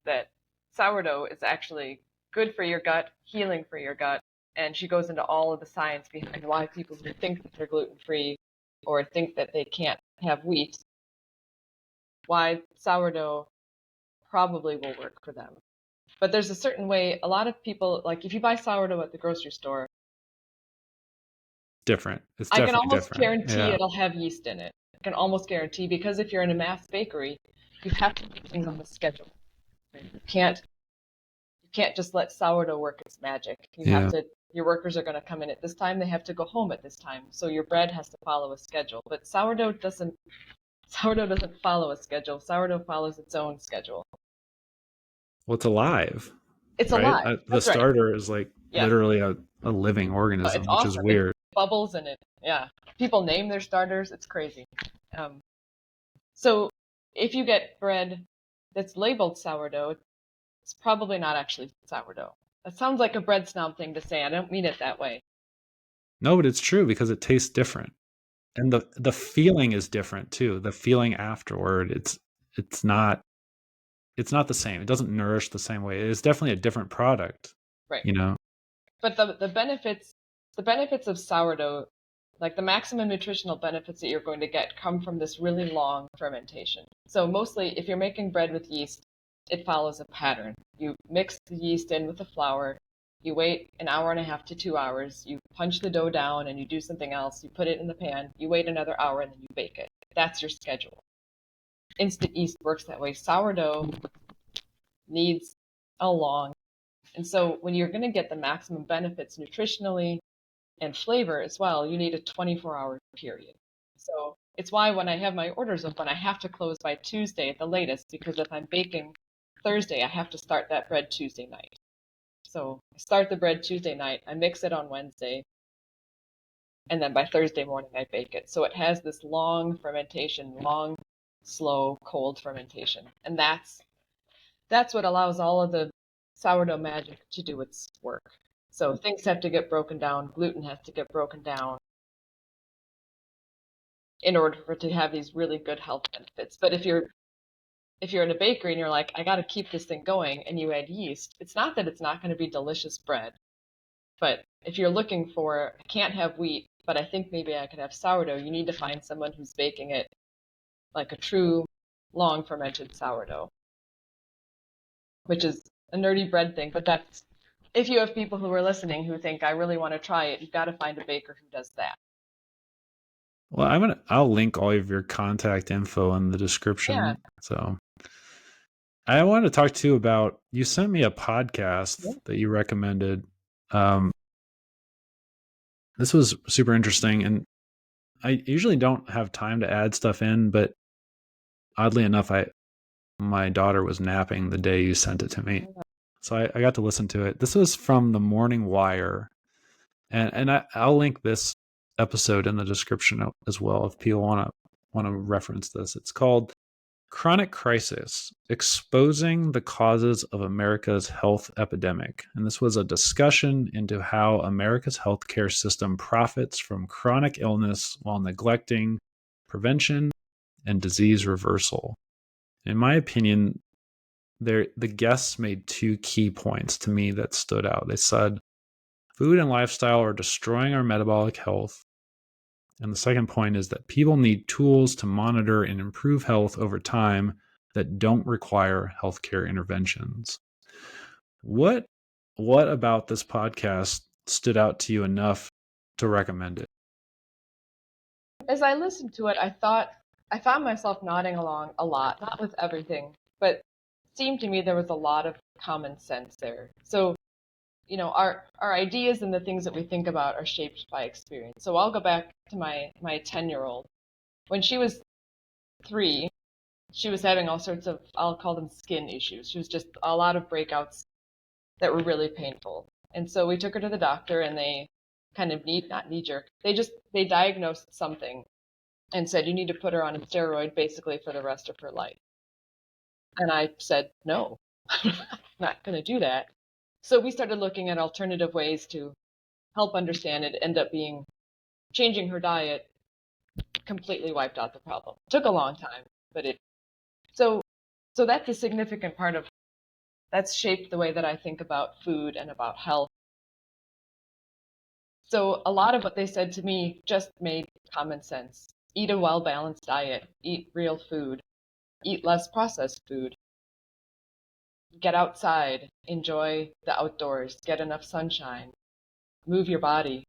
that sourdough is actually good for your gut, healing for your gut, and she goes into all of the science behind why people who think that they're gluten-free or think that they can't have wheat, why sourdough probably will work for them. But there's a certain way, a lot of people, like if you buy sourdough at the grocery store, different. It's I definitely can almost different. guarantee it'll have yeast in it. I can almost guarantee, because if you're in a mass bakery, you have to do things on the schedule. You can't just let sourdough work its magic. Your workers are going to come in at this time, they have to go home at this time. So your bread has to follow a schedule. But sourdough doesn't follow a schedule. Sourdough follows its own schedule. Well, it's alive. It's right? alive. The starter is like literally a living organism, it's which awesome. is weird. It bubbles in it. Yeah. People name their starters. It's crazy. So if you get bread that's labeled sourdough, it's probably not actually sourdough. That sounds like a bread snob thing to say. I don't mean it that way. No, but it's true because it tastes different. And the feeling is different too. The feeling afterward, it's not the same. It doesn't nourish the same way. It is definitely a different product. Right. But the benefits of sourdough, like the maximum nutritional benefits that you're going to get, come from this really long fermentation. So mostly if you're making bread with yeast, it follows a pattern. You mix the yeast in with the flour, you wait an hour and a half to 2 hours, you punch the dough down and you do something else, you put it in the pan, you wait another hour and then you bake it. That's your schedule. Instant yeast works that way. Sourdough needs a long. And so when you're going to get the maximum benefits nutritionally and flavor as well, you need a 24-hour period. So it's why when I have my orders open, I have to close by Tuesday at the latest, because if I'm baking Thursday, I have to start that bread Tuesday night. So I start the bread Tuesday night, I mix it on Wednesday, and then by Thursday morning I bake it. So it has this long fermentation, long, slow, cold fermentation. And that's what allows all of the sourdough magic to do its work. So things have to get broken down, gluten has to get broken down in order for it to have these really good health benefits. But if you're in a bakery and you're like, I got to keep this thing going, and you add yeast, it's not that it's not going to be delicious bread. But if you're looking for, I can't have wheat, but I think maybe I could have sourdough, you need to find someone who's baking it like a true long fermented sourdough, which is a nerdy bread thing. But that's, if you have people who are listening who think, I really want to try it, you've got to find a baker who does that. Well, I'll link all of your contact info in the description. Yeah. So I want to talk to you about, you sent me a podcast that you recommended. This was super interesting, and I usually don't have time to add stuff in, but oddly enough, my daughter was napping the day you sent it to me. So I got to listen to it. This was from the Morning Wire. And I'll link this episode in the description as well if people want to reference this. It's called Chronic Crisis: Exposing the Causes of America's Health Epidemic. And this was a discussion into how America's healthcare system profits from chronic illness while neglecting prevention and disease reversal. In my opinion, the guests made two key points to me that stood out. They said, food and lifestyle are destroying our metabolic health, And the second point is that people need tools to monitor and improve health over time that don't require healthcare interventions. What about this podcast stood out to you enough to recommend it? As I listened to it, I found myself nodding along a lot, not with everything, but it seemed to me there was a lot of common sense there. So, our ideas and the things that we think about are shaped by experience. So I'll go back to my 10-year-old. When she was 3, she was having all sorts of, I'll call them skin issues. She was just a lot of breakouts that were really painful. And so we took her to the doctor, and they kind of not knee jerk. They diagnosed something and said, you need to put her on a steroid basically for the rest of her life. And I said, no, I'm not going to do that. So we started looking at alternative ways to help understand it. End up being changing her diet completely wiped out the problem. Took a long time, but so that's a significant part of that's shaped the way that I think about food and about health. So a lot of what they said to me just made common sense. Eat a well-balanced diet, eat real food, eat less processed food, get outside, enjoy the outdoors, get enough sunshine, move your body.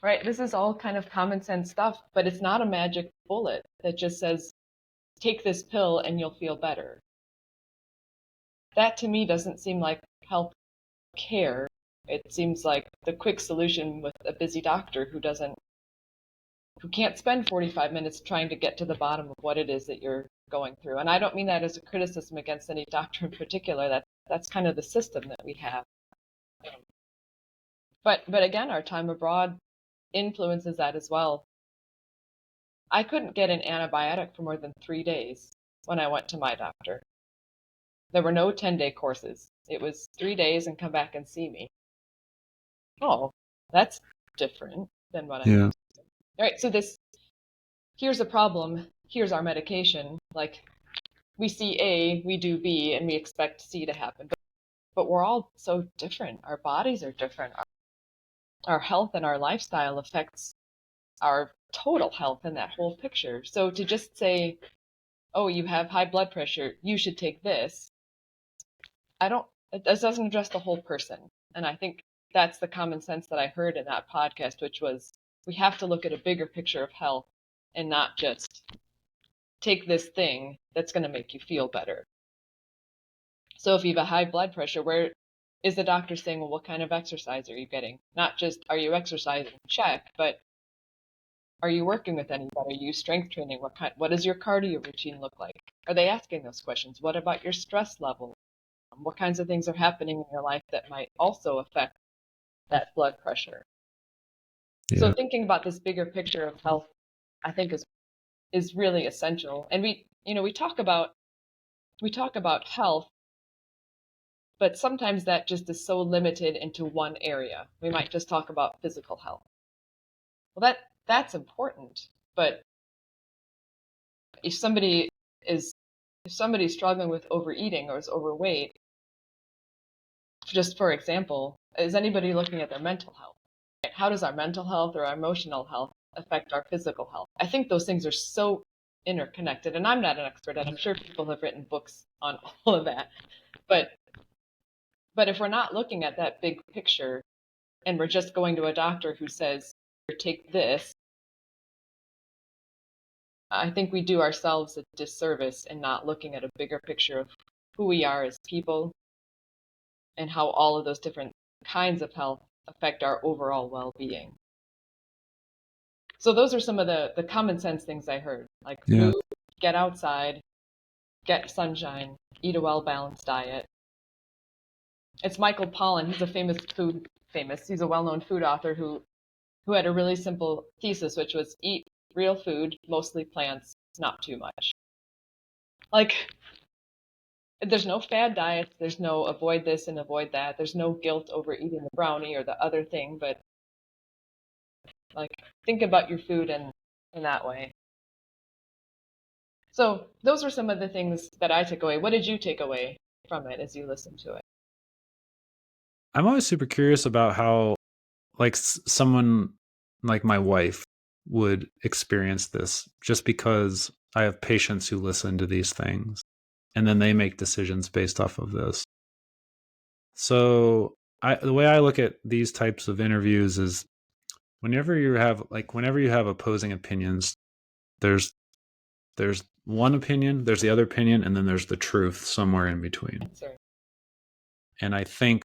Right? This is all kind of common sense stuff, but it's not a magic bullet that just says, take this pill and you'll feel better. That to me doesn't seem like health care. It seems like the quick solution with a busy doctor who can't spend 45 minutes trying to get to the bottom of what it is that you're going through. And I don't mean that as a criticism against any doctor in particular. That's kind of the system that we have. But again, our time abroad influences that as well. I couldn't get an antibiotic for more than 3 days when I went to my doctor. There were no 10-day courses. It was 3 days and come back and see me. Oh, that's different than what I'm used to. All right, so here's a problem, here's our medication. Like, we see A, we do B, and we expect C to happen. But we're all so different. Our bodies are different. Our health and our lifestyle affects our total health in that whole picture. So to just say, oh, you have high blood pressure, you should take this, it doesn't address the whole person. And I think that's the common sense that I heard in that podcast, which was we have to look at a bigger picture of health and not just take this thing that's going to make you feel better. So if you have a high blood pressure, where is the doctor saying, well, what kind of exercise are you getting? Not just, are you exercising? Check, but are you working with anybody? Are you strength training? What does your cardio routine look like? Are they asking those questions? What about your stress level? What kinds of things are happening in your life that might also affect that blood pressure? Yeah. So thinking about this bigger picture of health, I think is really essential. And we talk about health, but sometimes that just is so limited into one area. We might just talk about physical health. Well, that's important, but if somebody's struggling with overeating or is overweight, just for example, is anybody looking at their mental health? How does our mental health or our emotional health affect our physical health? I think those things are so interconnected, and I'm not an expert, and I'm sure people have written books on all of that. But if we're not looking at that big picture and we're just going to a doctor who says, take this, I think we do ourselves a disservice in not looking at a bigger picture of who we are as people and how all of those different kinds of health affect our overall well-being. So those are some of the common sense things I heard, like move, get outside, get sunshine, eat a well-balanced diet. It's Michael Pollan. He's he's a well-known food author who had a really simple thesis, which was eat real food, mostly plants, not too much. Like, there's no fad diets, there's no avoid this and avoid that, there's no guilt over eating the brownie or the other thing, but like, think about your food in that way. So those were some of the things that I took away. What did you take away from it as you listened to it? I'm always super curious about how, like, someone like my wife would experience this, just because I have patients who listen to these things and then they make decisions based off of this. So the way I look at these types of interviews is whenever you have opposing opinions, there's one opinion, there's the other opinion, and then there's the truth somewhere in between. Sorry. And I think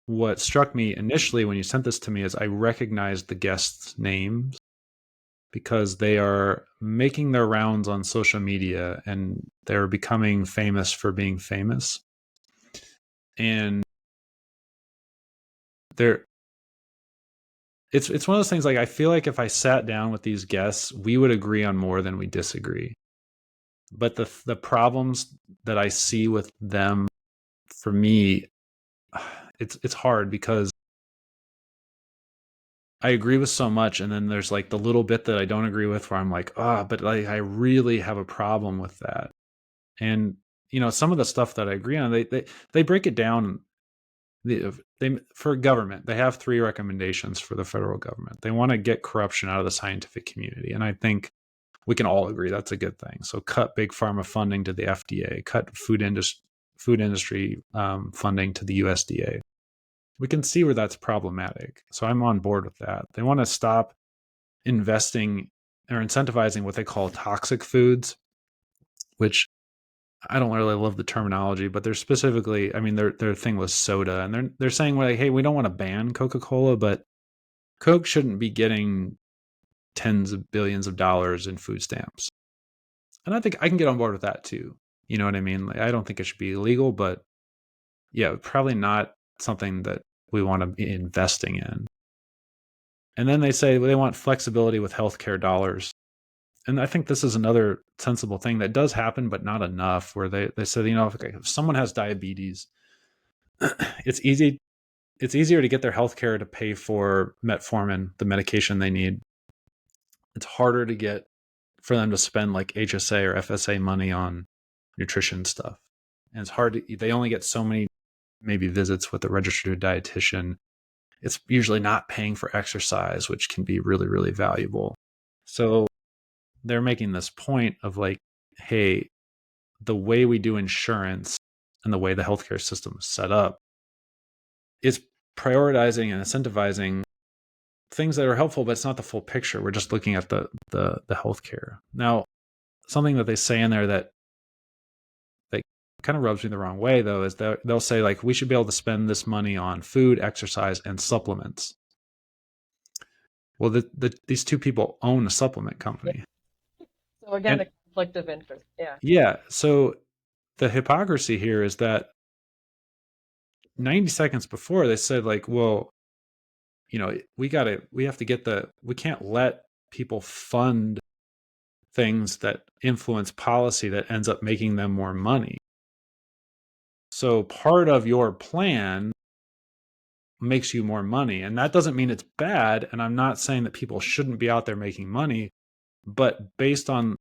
what struck me initially when you sent this to me is I recognized the guests' names because they are making their rounds on social media and they're becoming famous for being famous. And it's one of those things, like, I feel like if I sat down with these guests, we would agree on more than we disagree. But the problems that I see with them, for me, it's hard because I agree with so much, and then there's like the little bit that I don't agree with where I'm like, but like I really have a problem with that. And some of the stuff that I agree on, they break it down. They for government, they have 3 recommendations for the federal government. They want to get corruption out of the scientific community, and I think we can all agree that's a good thing. So cut big pharma funding to the FDA, cut food industry funding to the USDA. We can see where that's problematic. So I'm on board with that. They want to stop investing or incentivizing what they call toxic foods, which I don't really love the terminology, but they're specifically, I mean, their thing was soda, and they're saying, like, hey, we don't want to ban Coca-Cola, but Coke shouldn't be getting tens of billions of dollars in food stamps. And I think I can get on board with that too. You know what I mean? Like, I don't think it should be illegal, but yeah, probably not something that we want to be investing in. And then they say they want flexibility with healthcare dollars. And I think this is another sensible thing that does happen, but not enough, where they said, if someone has diabetes, it's easier to get their healthcare to pay for metformin, the medication they need. It's harder to get for them to spend like HSA or FSA money on nutrition stuff. And it's hard they only get so many maybe visits with a registered dietitian. It's usually not paying for exercise, which can be really, really valuable. So they're making this point of like, hey, the way we do insurance and the way the healthcare system is set up is prioritizing and incentivizing things that are helpful, but it's not the full picture. We're just looking at the healthcare. Now, something that they say in there that kind of rubs me the wrong way, though, is that they'll say, like, we should be able to spend this money on food, exercise, and supplements. Well, these 2 people own a supplement company. So again, a conflict of interest. Yeah. Yeah. So the hypocrisy here is that 90 seconds before they said, like, well, we can't let people fund things that influence policy that ends up making them more money. So part of your plan makes you more money. And that doesn't mean it's bad. And I'm not saying that people shouldn't be out there making money, but based on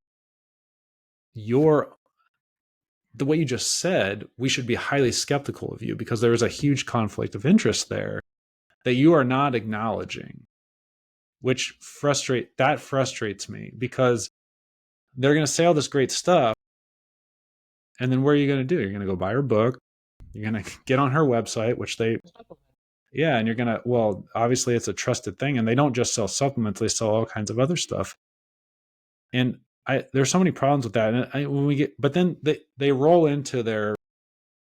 the way you just said, we should be highly skeptical of you because there is a huge conflict of interest there that you are not acknowledging, which frustrates me because they're going to say all this great stuff. And then what are you going to do? You're going to go buy her book. You're going to get on her website, and you're going to, well, obviously it's a trusted thing, and they don't just sell supplements, they sell all kinds of other stuff. And there's so many problems with that. And but then they roll into their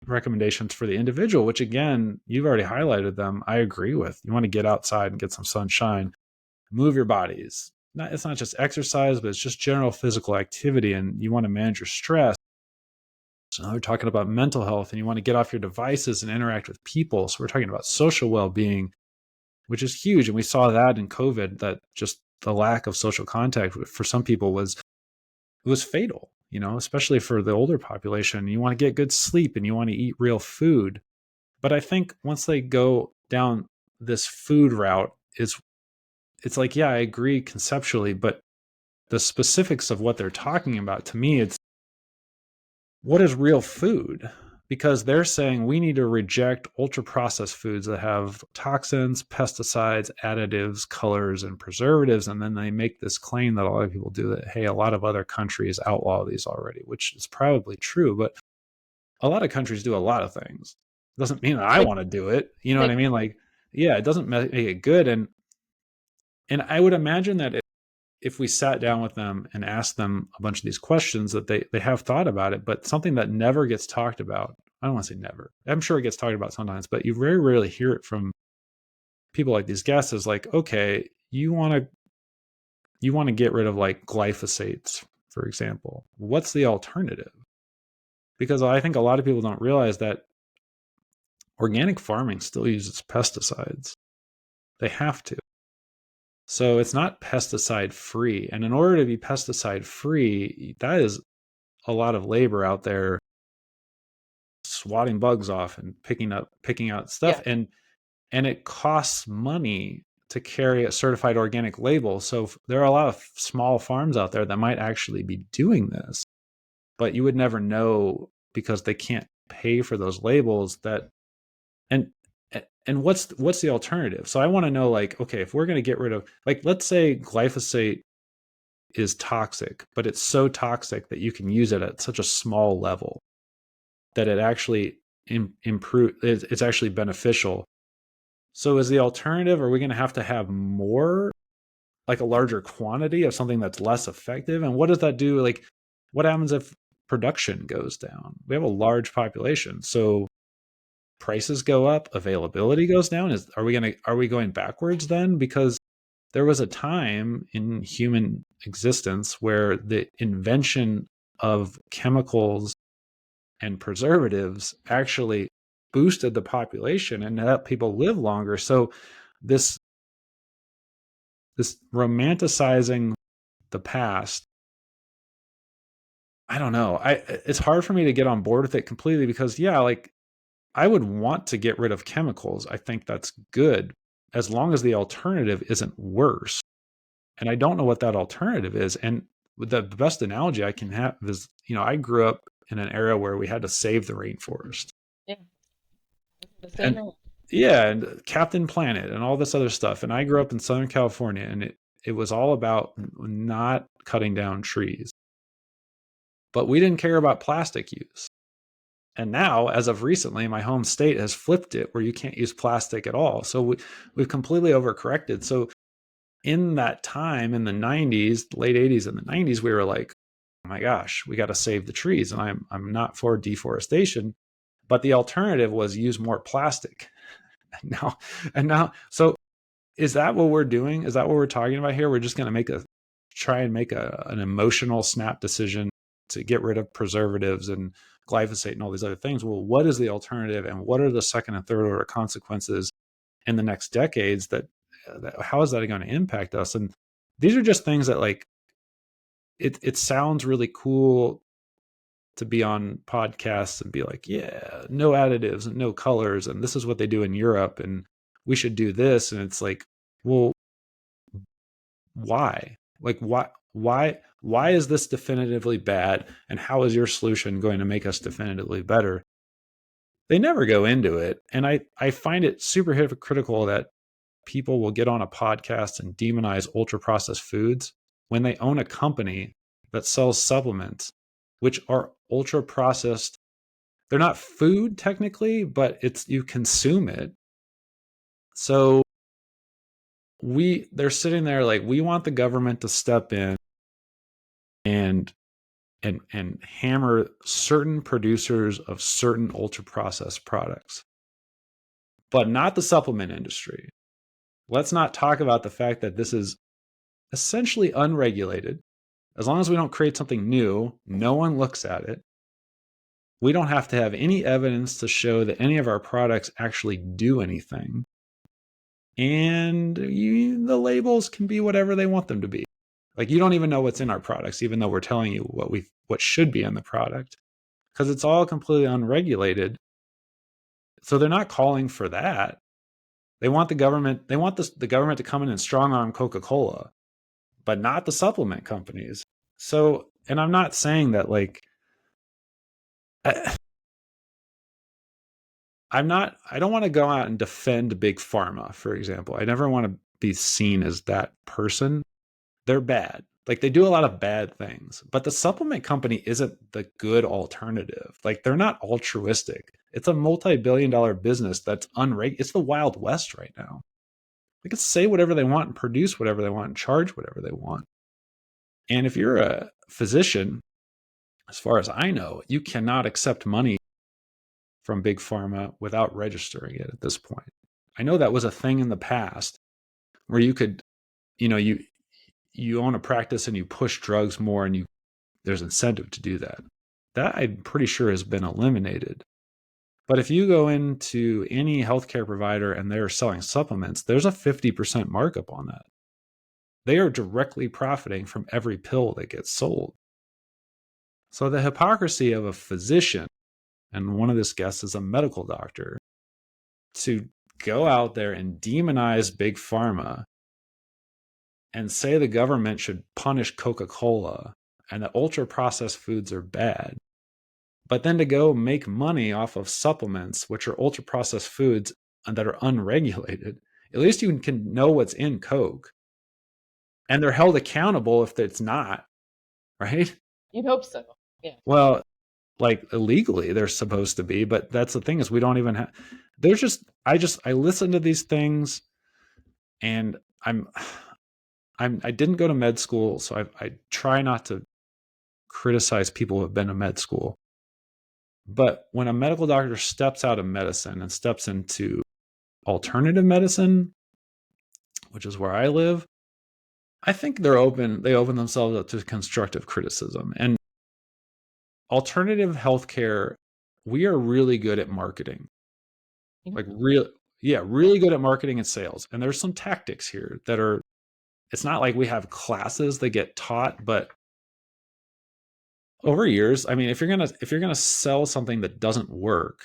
recommendations for the individual, which again, you've already highlighted them. I agree with. You want to get outside and get some sunshine, move your bodies. It's not just exercise, but it's just general physical activity, and you want to manage your stress. So now we're talking about mental health, and you want to get off your devices and interact with people. So we're talking about social well-being, which is huge. And we saw that in COVID, that just the lack of social contact for some people was fatal, especially for the older population. You want to get good sleep and you want to eat real food. But I think once they go down this food route, it's like, yeah, I agree conceptually, but the specifics of what they're talking about, to me, it's what is real food? because they're saying we need to reject ultra processed foods that have toxins, pesticides, additives, colors, and preservatives. And then they make this claim that a lot of people do that, hey, a lot of other countries outlaw these already, which is probably true. But a lot of countries do a lot of things. It doesn't mean that I want to do it. You know what I mean? Like, yeah, it doesn't make it good. And I would imagine that if we sat down with them and asked them a bunch of these questions, that they have thought about it, but something that never gets talked about. I don't want to say never. I'm sure it gets talked about sometimes, but you very rarely hear it from people like these guests is like, okay, you want to get rid of like glyphosates, for example. What's the alternative? Because I think a lot of people don't realize that organic farming still uses pesticides. They have to. So it's not pesticide free. And in order to be pesticide free, that is a lot of labor out there swatting bugs off and picking out stuff. Yeah. And it costs money to carry a certified organic label. So there are a lot of small farms out there that might actually be doing this, but you would never know because they can't pay for those labels. And what's the alternative? So I want to know, like, okay, if we're going to get rid of, like, let's say glyphosate is toxic, but it's so toxic that you can use it at such a small level that it actually it's actually beneficial. So is the alternative, are we going to have more, like a larger quantity of something that's less effective? And what does that do? Like, what happens if production goes down? We have a large population. So prices go up, availability goes down. Are we going backwards then? Because there was a time in human existence where the invention of chemicals and preservatives actually boosted the population and helped people live longer. So this romanticizing the past, I don't know. It's hard for me to get on board with it completely because, yeah, like, I would want to get rid of chemicals. I think that's good as long as the alternative isn't worse. And I don't know what that alternative is. And the best analogy I can have is, I grew up in an era where we had to save the rainforest. Yeah. The same And yeah, and Captain Planet and all this other stuff. And I grew up in Southern California, and it was all about not cutting down trees. But we didn't care about plastic use. And now, as of recently, my home state has flipped it where you can't use plastic at all. So we've completely overcorrected. So in that time, in the 90s, late 80s and the 90s, we were like, oh my gosh, we got to save the trees. And I'm not for deforestation, but the alternative was use more plastic. And now, so is that what we're doing? Is that what we're talking about here? We're just going to try and make an emotional snap decision to get rid of preservatives and glyphosate and all these other things. Well, what is the alternative, and what are the second and third order consequences in the next decades how is that going to impact us? And these are just things that, like, it sounds really cool to be on podcasts and be like, yeah, no additives and no colors, and this is what they do in Europe, and we should do this. And it's like, well, why? Like, why is this definitively bad, and how is your solution going to make us definitively better? They never go into it. And I find it super hypocritical that people will get on a podcast and demonize ultra processed foods when they own a company that sells supplements, which are ultra processed. They're not food technically, but you consume it. So they're sitting there like, we want the government to step in and hammer certain producers of certain ultra processed products, but not the supplement industry. Let's not talk about the fact that this is essentially unregulated. As long as we don't create something new, no one looks at it. We don't have to have any evidence to show that any of our products actually do anything. And the labels can be whatever they want them to be. Like, you don't even know what's in our products, even though we're telling you what should be in the product, because it's all completely unregulated. So they're not calling for that. They want the government to come in and strong arm Coca-Cola, but not the supplement companies. So, and I'm not saying that, like, I don't want to go out and defend big pharma, for example. I never want to be seen as that person. They're bad. Like they do a lot of bad things, but the supplement company isn't the good alternative. Like they're not altruistic. It's a multi-billion-dollar business that's unregulated. It's the Wild West right now. They can say whatever they want and produce whatever they want and charge whatever they want. And if you're a physician, as far as I know, you cannot accept money from big pharma without registering it at this point. I know that was a thing in the past where you could, you own a practice and you push drugs more and there's incentive to do that. That I'm pretty sure has been eliminated. But if you go into any healthcare provider and they're selling supplements, there's a 50% markup on that. They are directly profiting from every pill that gets sold. So the hypocrisy of a physician, and one of this guests is a medical doctor, to go out there and demonize big pharma and say the government should punish Coca-Cola and that ultra-processed foods are bad, but then to go make money off of supplements, which are ultra-processed foods and that are unregulated, at least you can know what's in Coke. And they're held accountable if it's not, right? You'd hope so. Yeah. Well, like illegally they're supposed to be, but that's the thing is we don't even have, there's just, I listen to these things and I didn't go to med school, so I try not to criticize people who have been to med school. But when a medical doctor steps out of medicine and steps into alternative medicine, which is where I live, I think they open themselves up to constructive criticism. And alternative healthcare, we are really good at marketing. Like really good at marketing and sales. And there's some tactics here that are, it's not like we have classes that get taught, but over years, I mean, if you're gonna sell something that doesn't work,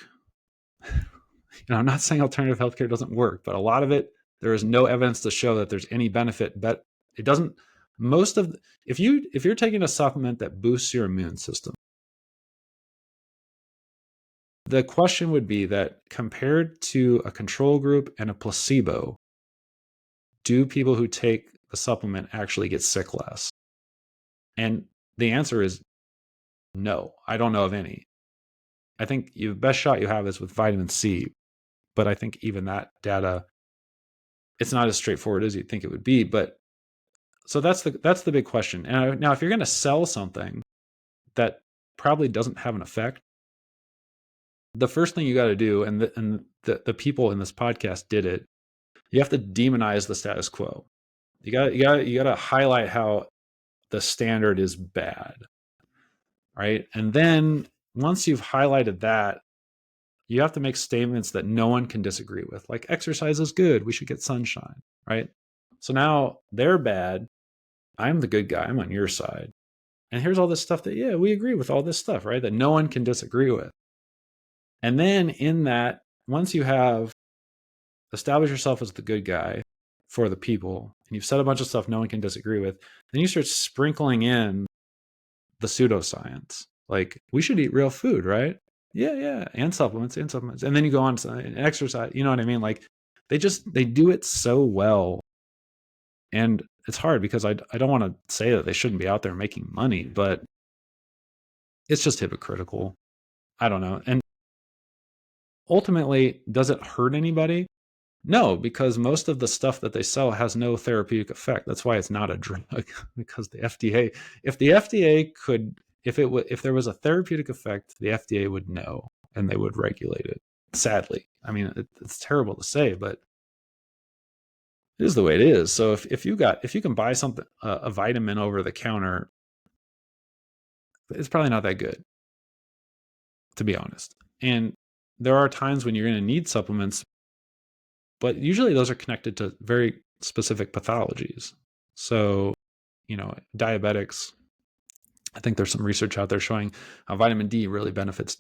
I'm not saying alternative healthcare doesn't work, but a lot of it, there is no evidence to show that there's any benefit. But it doesn't. If you're taking a supplement that boosts your immune system, the question would be that compared to a control group and a placebo, do people who take the supplement actually get sick less? And the answer is no. I don't know of any. I think the best shot you have is with vitamin C, but I think even that data, it's not as straightforward as you'd think it would be. But so that's the big question. And now, if you're going to sell something that probably doesn't have an effect, the first thing you got to do, and the people in this podcast did it, you have to demonize the status quo. You got to highlight how the standard is bad, right? And then once you've highlighted that, you have to make statements that no one can disagree with, like exercise is good, we should get sunshine, right? So now they're bad, I'm the good guy, I'm on your side. And here's all this stuff that, yeah, we agree with all this stuff, right? That no one can disagree with. And then in that, once you have established yourself as the good guy for the people, and you've said a bunch of stuff no one can disagree with, then you start sprinkling in the pseudoscience. Like, we should eat real food, right? Yeah. And supplements. And then you go on and exercise. You know what I mean? Like, they do it so well. And it's hard because I don't want to say that they shouldn't be out there making money, but it's just hypocritical. I don't know. And ultimately, does it hurt anybody? No, because most of the stuff that they sell has no therapeutic effect. That's why it's not a drug. Because the FDA, if the FDA could, if there was a therapeutic effect, the FDA would know and they would regulate it. Sadly, I mean, it's terrible to say, but it is the way it is. So if you can buy something, a vitamin over the counter, it's probably not that good, to be honest. And there are times when you're going to need supplements, but usually those are connected to very specific pathologies. So, diabetics, I think there's some research out there showing how vitamin D really benefits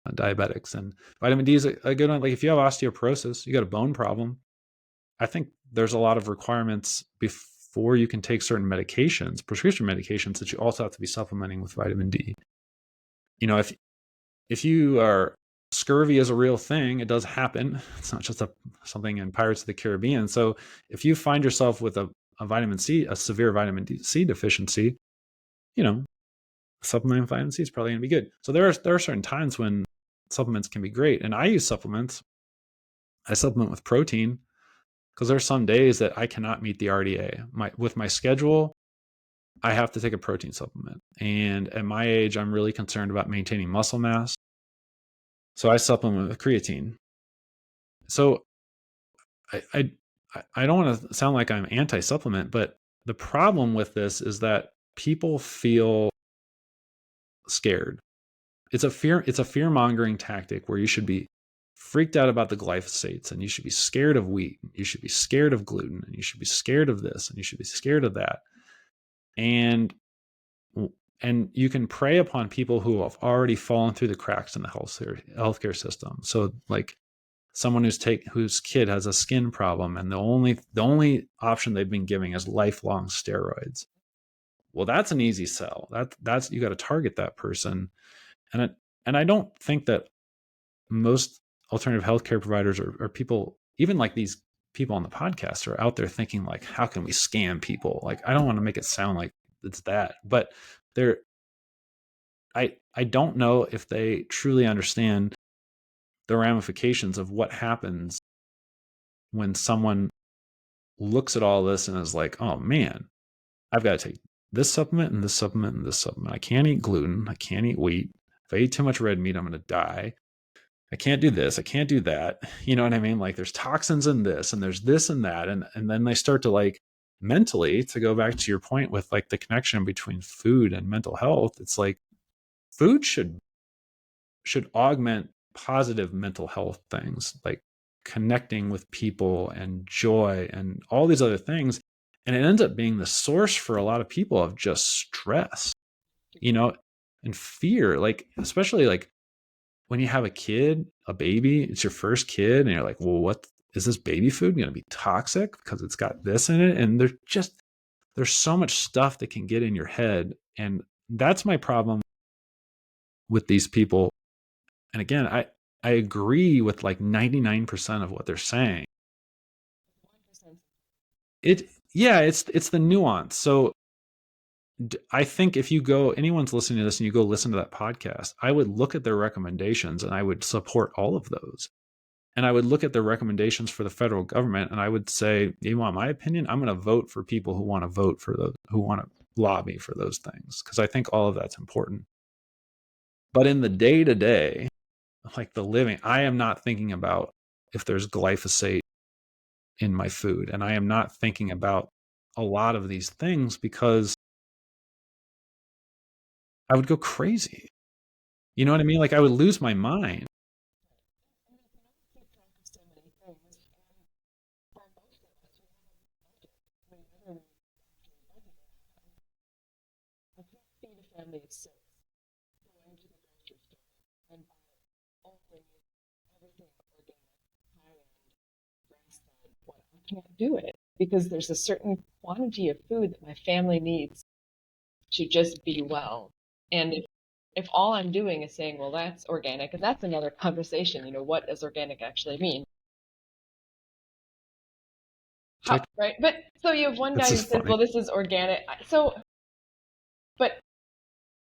diabetics. And vitamin D is a good one. Like if you have osteoporosis, you got a bone problem, I think there's a lot of requirements before you can take certain medications, prescription medications, that you also have to be supplementing with vitamin D. If you are scurvy is a real thing. It does happen. It's not just something in Pirates of the Caribbean. So if you find yourself with a vitamin C, a severe vitamin C deficiency, you know, supplementing vitamin C is probably going to be good. So there are certain times when supplements can be great. And I use supplements. I supplement with protein because there are some days that I cannot meet the RDA. With my schedule, I have to take a protein supplement. And at my age, I'm really concerned about maintaining muscle mass. So I supplement with creatine. So I don't want to sound like I'm anti-supplement, but the problem with this is that people feel scared. It's a fear-mongering tactic where you should be freaked out about the glyphosates, and you should be scared of wheat, you should be scared of gluten, and you should be scared of this, and you should be scared of that. And you can prey upon people who have already fallen through the cracks in the healthcare system. So like someone whose kid has a skin problem, and the only option they've been giving is lifelong steroids. Well, that's an easy sell. That's you got to target that person. And I don't think that most alternative healthcare providers or people, even like these people on the podcast, are out there thinking like, how can we scam people? Like, I don't want to make it sound like it's that, but I don't know if they truly understand the ramifications of what happens when someone looks at all this and is like, oh man, I've got to take this supplement and this supplement and this supplement. I can't eat gluten. I can't eat wheat. If I eat too much red meat, I'm going to die. I can't do this. I can't do that. You know what I mean? Like there's toxins in this and there's this and that. And then they start to like mentally, to go back to your point with like the connection between food and mental health. It's like food should augment positive mental health things like connecting with people and joy and all these other things. And it ends up being the source for a lot of people of just stress, and fear, like, especially like when you have a kid, a baby, it's your first kid, and you're like, well, what is this baby food going to be toxic because it's got this in it? And there's so much stuff that can get in your head. And that's my problem with these people. And again, I agree with like 99% of what they're saying. It's the nuance. So I think if anyone's listening to this and you go listen to that podcast, I would look at their recommendations and I would support all of those. And I would look at the recommendations for the federal government and I would say, you want my opinion? I'm going to vote for people who want to vote for those, who want to lobby for those things. Because I think all of that's important. But in the day to day, like the living, I am not thinking about if there's glyphosate in my food. And I am not thinking about a lot of these things because I would go crazy. You know what I mean? Like I would lose my mind. Family of six, going to the grocery store and buy only everything organic, high-end, grass-fed. What, I can't do it because there's a certain quantity of food that my family needs to just be well. And if all I'm doing is saying, well, that's organic, and that's another conversation, what does organic actually mean? How, right? But so you have one guy who says, well, this is organic. But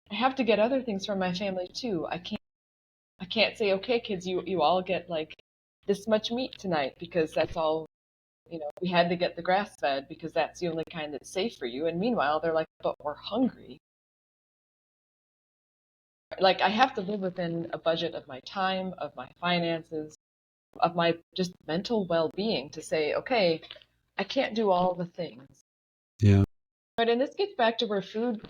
I have to get other things from my family too. I can't say, okay, kids, you all get like this much meat tonight because that's all, we had to get the grass fed because that's the only kind that's safe for you. And meanwhile, they're like, but we're hungry. Like I have to live within a budget of my time, of my finances, of my just mental well-being to say, okay, I can't do all the things. Yeah. But and this gets back to where food,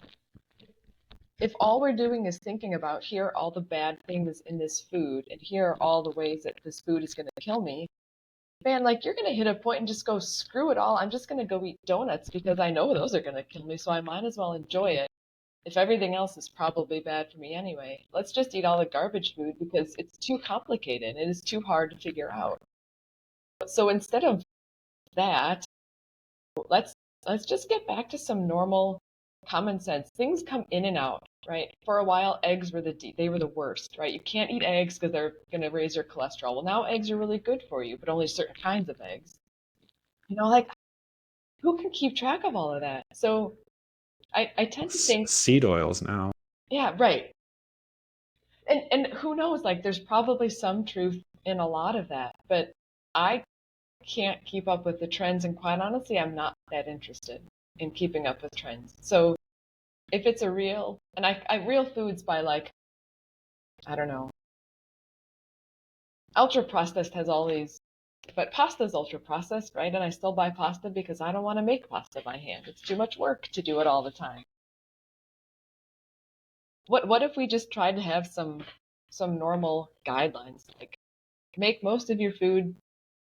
if all we're doing is thinking about here are all the bad things in this food and here are all the ways that this food is going to kill me, man, like you're going to hit a point and just go, screw it all. I'm just going to go eat donuts because I know those are going to kill me. So I might as well enjoy it. If everything else is probably bad for me anyway, let's just eat all the garbage food because it's too complicated. It is too hard to figure out. So instead of that, let's just get back to some normal common sense. Things come in and out, right? For a while, eggs were they were the worst, right? You can't eat eggs because they're going to raise your cholesterol. Well, now eggs are really good for you, but only certain kinds of eggs. Like who can keep track of all of that? So I tend to think, seed oils now. yeah, right. And who knows? Like, there's probably some truth in a lot of that, but I can't keep up with the trends, and quite honestly, I'm not that interested in keeping up with trends. So if it's a real, and I real foods by like, I don't know, ultra processed has all these, but pasta's ultra processed, right? And I still buy pasta because I don't want to make pasta by hand. It's too much work to do it all the time. What if we just tried to have some normal guidelines, like make most of your food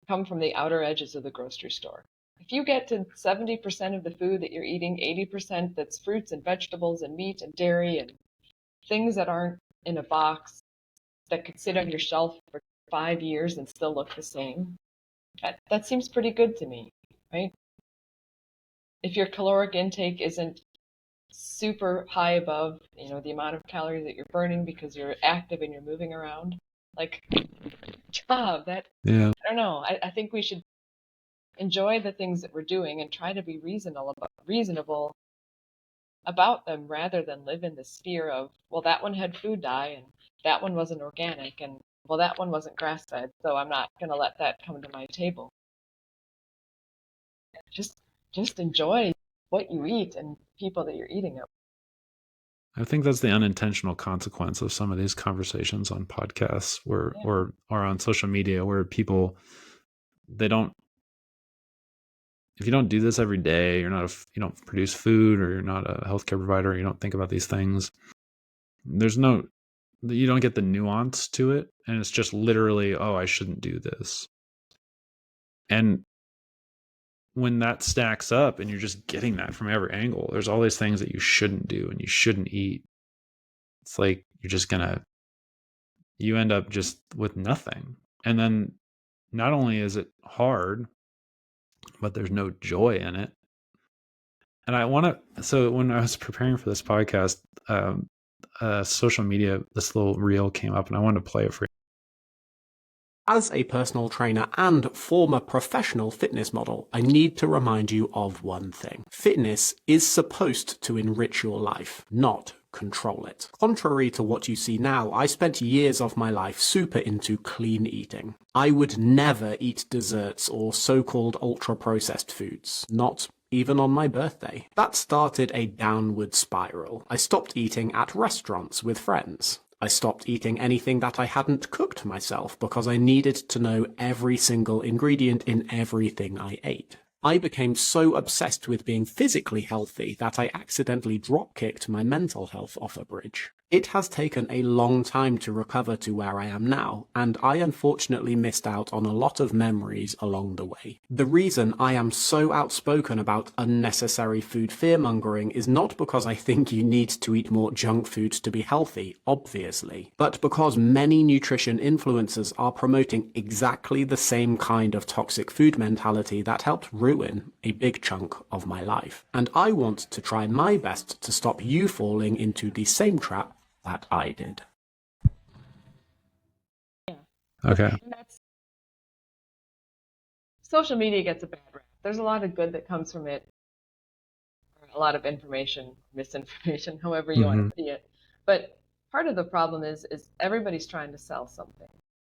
come from the outer edges of the grocery store. If you get to 70% of the food that you're eating, 80% that's fruits and vegetables and meat and dairy and things that aren't in a box that could sit on your shelf for 5 years and still look the same, that seems pretty good to me, right? If your caloric intake isn't super high above, the amount of calories that you're burning because you're active and you're moving around, like, job, Yeah. I don't know. I think we should enjoy the things that we're doing and try to be reasonable about them rather than live in the sphere of, well, that one had food dye and that one wasn't organic and, well, that one wasn't grass fed, so I'm not going to let that come to my table. Just enjoy what you eat and people that you're eating it. I think that's the unintentional consequence of some of these conversations on podcasts or on social media, where people, if you don't do this every day, you don't produce food, or you're not a healthcare provider, you don't think about these things. You don't get the nuance to it. And it's just literally, oh, I shouldn't do this. And when that stacks up and you're just getting that from every angle, there's all these things that you shouldn't do and you shouldn't eat. It's like you end up just with nothing. And then not only is it hard, but there's no joy in it. And so when I was preparing for this podcast, social media, this little reel came up and I wanted to play it for you. As a personal trainer and former professional fitness model, I need to remind you of one thing. Fitness is supposed to enrich your life, not control it. Contrary to what you see now, I spent years of my life super into clean eating. I would never eat desserts or so-called ultra-processed foods, not even on my birthday. That started a downward spiral. I stopped eating at restaurants with friends. I stopped eating anything that I hadn't cooked myself because I needed to know every single ingredient in everything I ate. I became so obsessed with being physically healthy that I accidentally drop-kicked my mental health off a bridge. It has taken a long time to recover to where I am now, and I unfortunately missed out on a lot of memories along the way. The reason I am so outspoken about unnecessary food fear-mongering is not because I think you need to eat more junk food to be healthy, obviously, but because many nutrition influencers are promoting exactly the same kind of toxic food mentality that helped ruin a big chunk of my life. And I want to try my best to stop you falling into the same trap that I did. Yeah. Okay. Social media gets a bad rap. There's a lot of good that comes from it, a lot of information, misinformation, however you want to see it. But part of the problem is everybody's trying to sell something.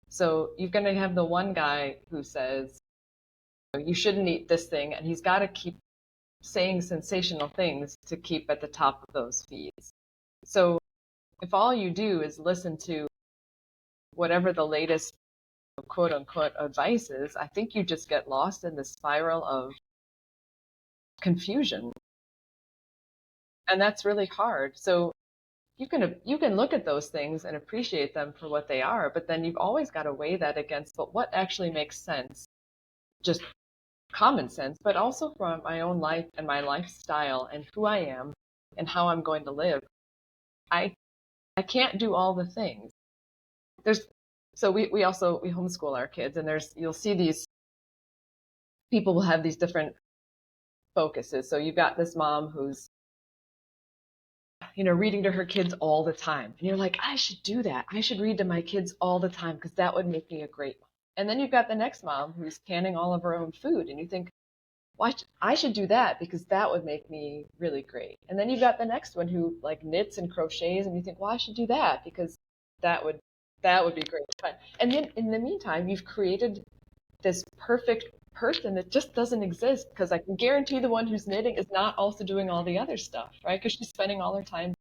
So you're going to have the one guy who says, you shouldn't eat this thing, and he's got to keep saying sensational things to keep at the top of those feeds. So if all you do is listen to whatever the latest quote unquote advice is, I think you just get lost in the spiral of confusion. And that's really hard. So you can look at those things and appreciate them for what they are, but then you've always got to weigh that against, but what actually makes sense? Just common sense, but also from my own life and my lifestyle and who I am and how I'm going to live. I can't do all the things. So we homeschool our kids, and you'll see these people will have these different focuses. So you've got this mom who's reading to her kids all the time. And you're like, I should do that. I should read to my kids all the time because that would make me a great mom. And then you've got the next mom who's canning all of her own food. And you think, I should do that because that would make me really great. And then you've got the next one who like knits and crochets. And you think, well, I should do that because that would be great. And then in the meantime, you've created this perfect person that just doesn't exist because I can guarantee the one who's knitting is not also doing all the other stuff, right? Because she's spending all her time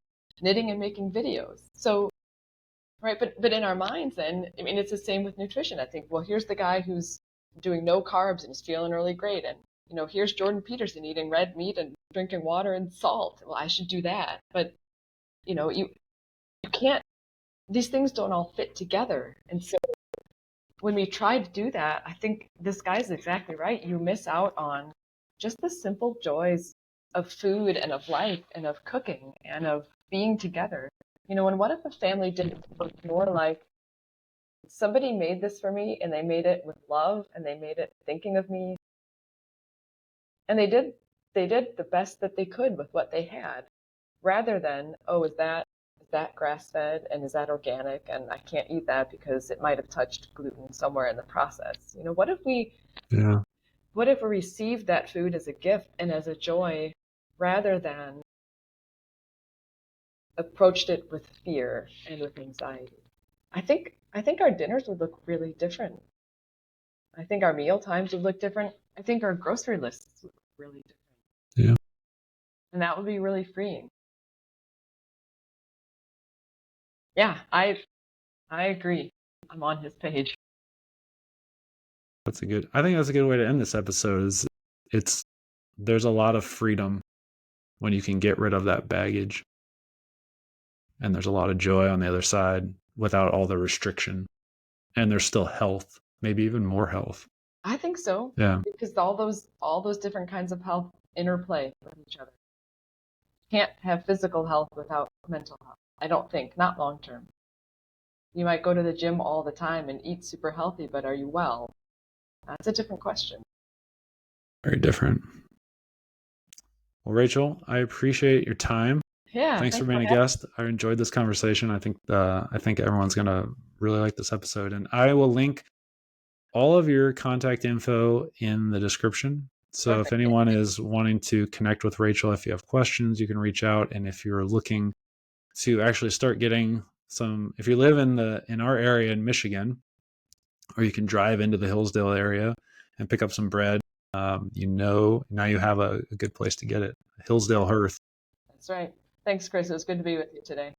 knitting and making videos. So, right, but in our minds then, I mean, it's the same with nutrition. I think, well, here's the guy who's doing no carbs and is feeling really great. And, here's Jordan Peterson eating red meat and drinking water and salt. Well, I should do that. But, you can't, these things don't all fit together. And so when we try to do that, I think this guy's exactly right. You miss out on just the simple joys of food and of life and of cooking and of being together. And what if a family did look more like somebody made this for me and they made it with love and they made it thinking of me and they did the best that they could with what they had, rather than, oh, is that grass-fed and is that organic and I can't eat that because it might have touched gluten somewhere in the process. What if we received that food as a gift and as a joy rather than approached it with fear and with anxiety? I think our dinners would look really different. I think our meal times would look different. I think our grocery lists would look really different. Yeah. And that would be really freeing. Yeah, I agree. I'm on his page. I think that's a good way to end this episode. There's a lot of freedom when you can get rid of that baggage. And there's a lot of joy on the other side without all the restriction. And there's still health, maybe even more health. I think so. Yeah. Because all those different kinds of health interplay with each other. You can't have physical health without mental health. I don't think, not long term. You might go to the gym all the time and eat super healthy, but are you well? That's a different question. Very different. Well, Rachel, I appreciate your time. Yeah. Thanks for being a guest. I enjoyed this conversation. I think everyone's gonna really like this episode, and I will link all of your contact info in the description. So If anyone is wanting to connect with Rachel, if you have questions, you can reach out. And if you're looking to actually start getting if you live in our area in Michigan, or you can drive into the Hillsdale area and pick up some bread, now you have a good place to get it. Hillsdale Hearth. That's right. Thanks, Chris. It was good to be with you today.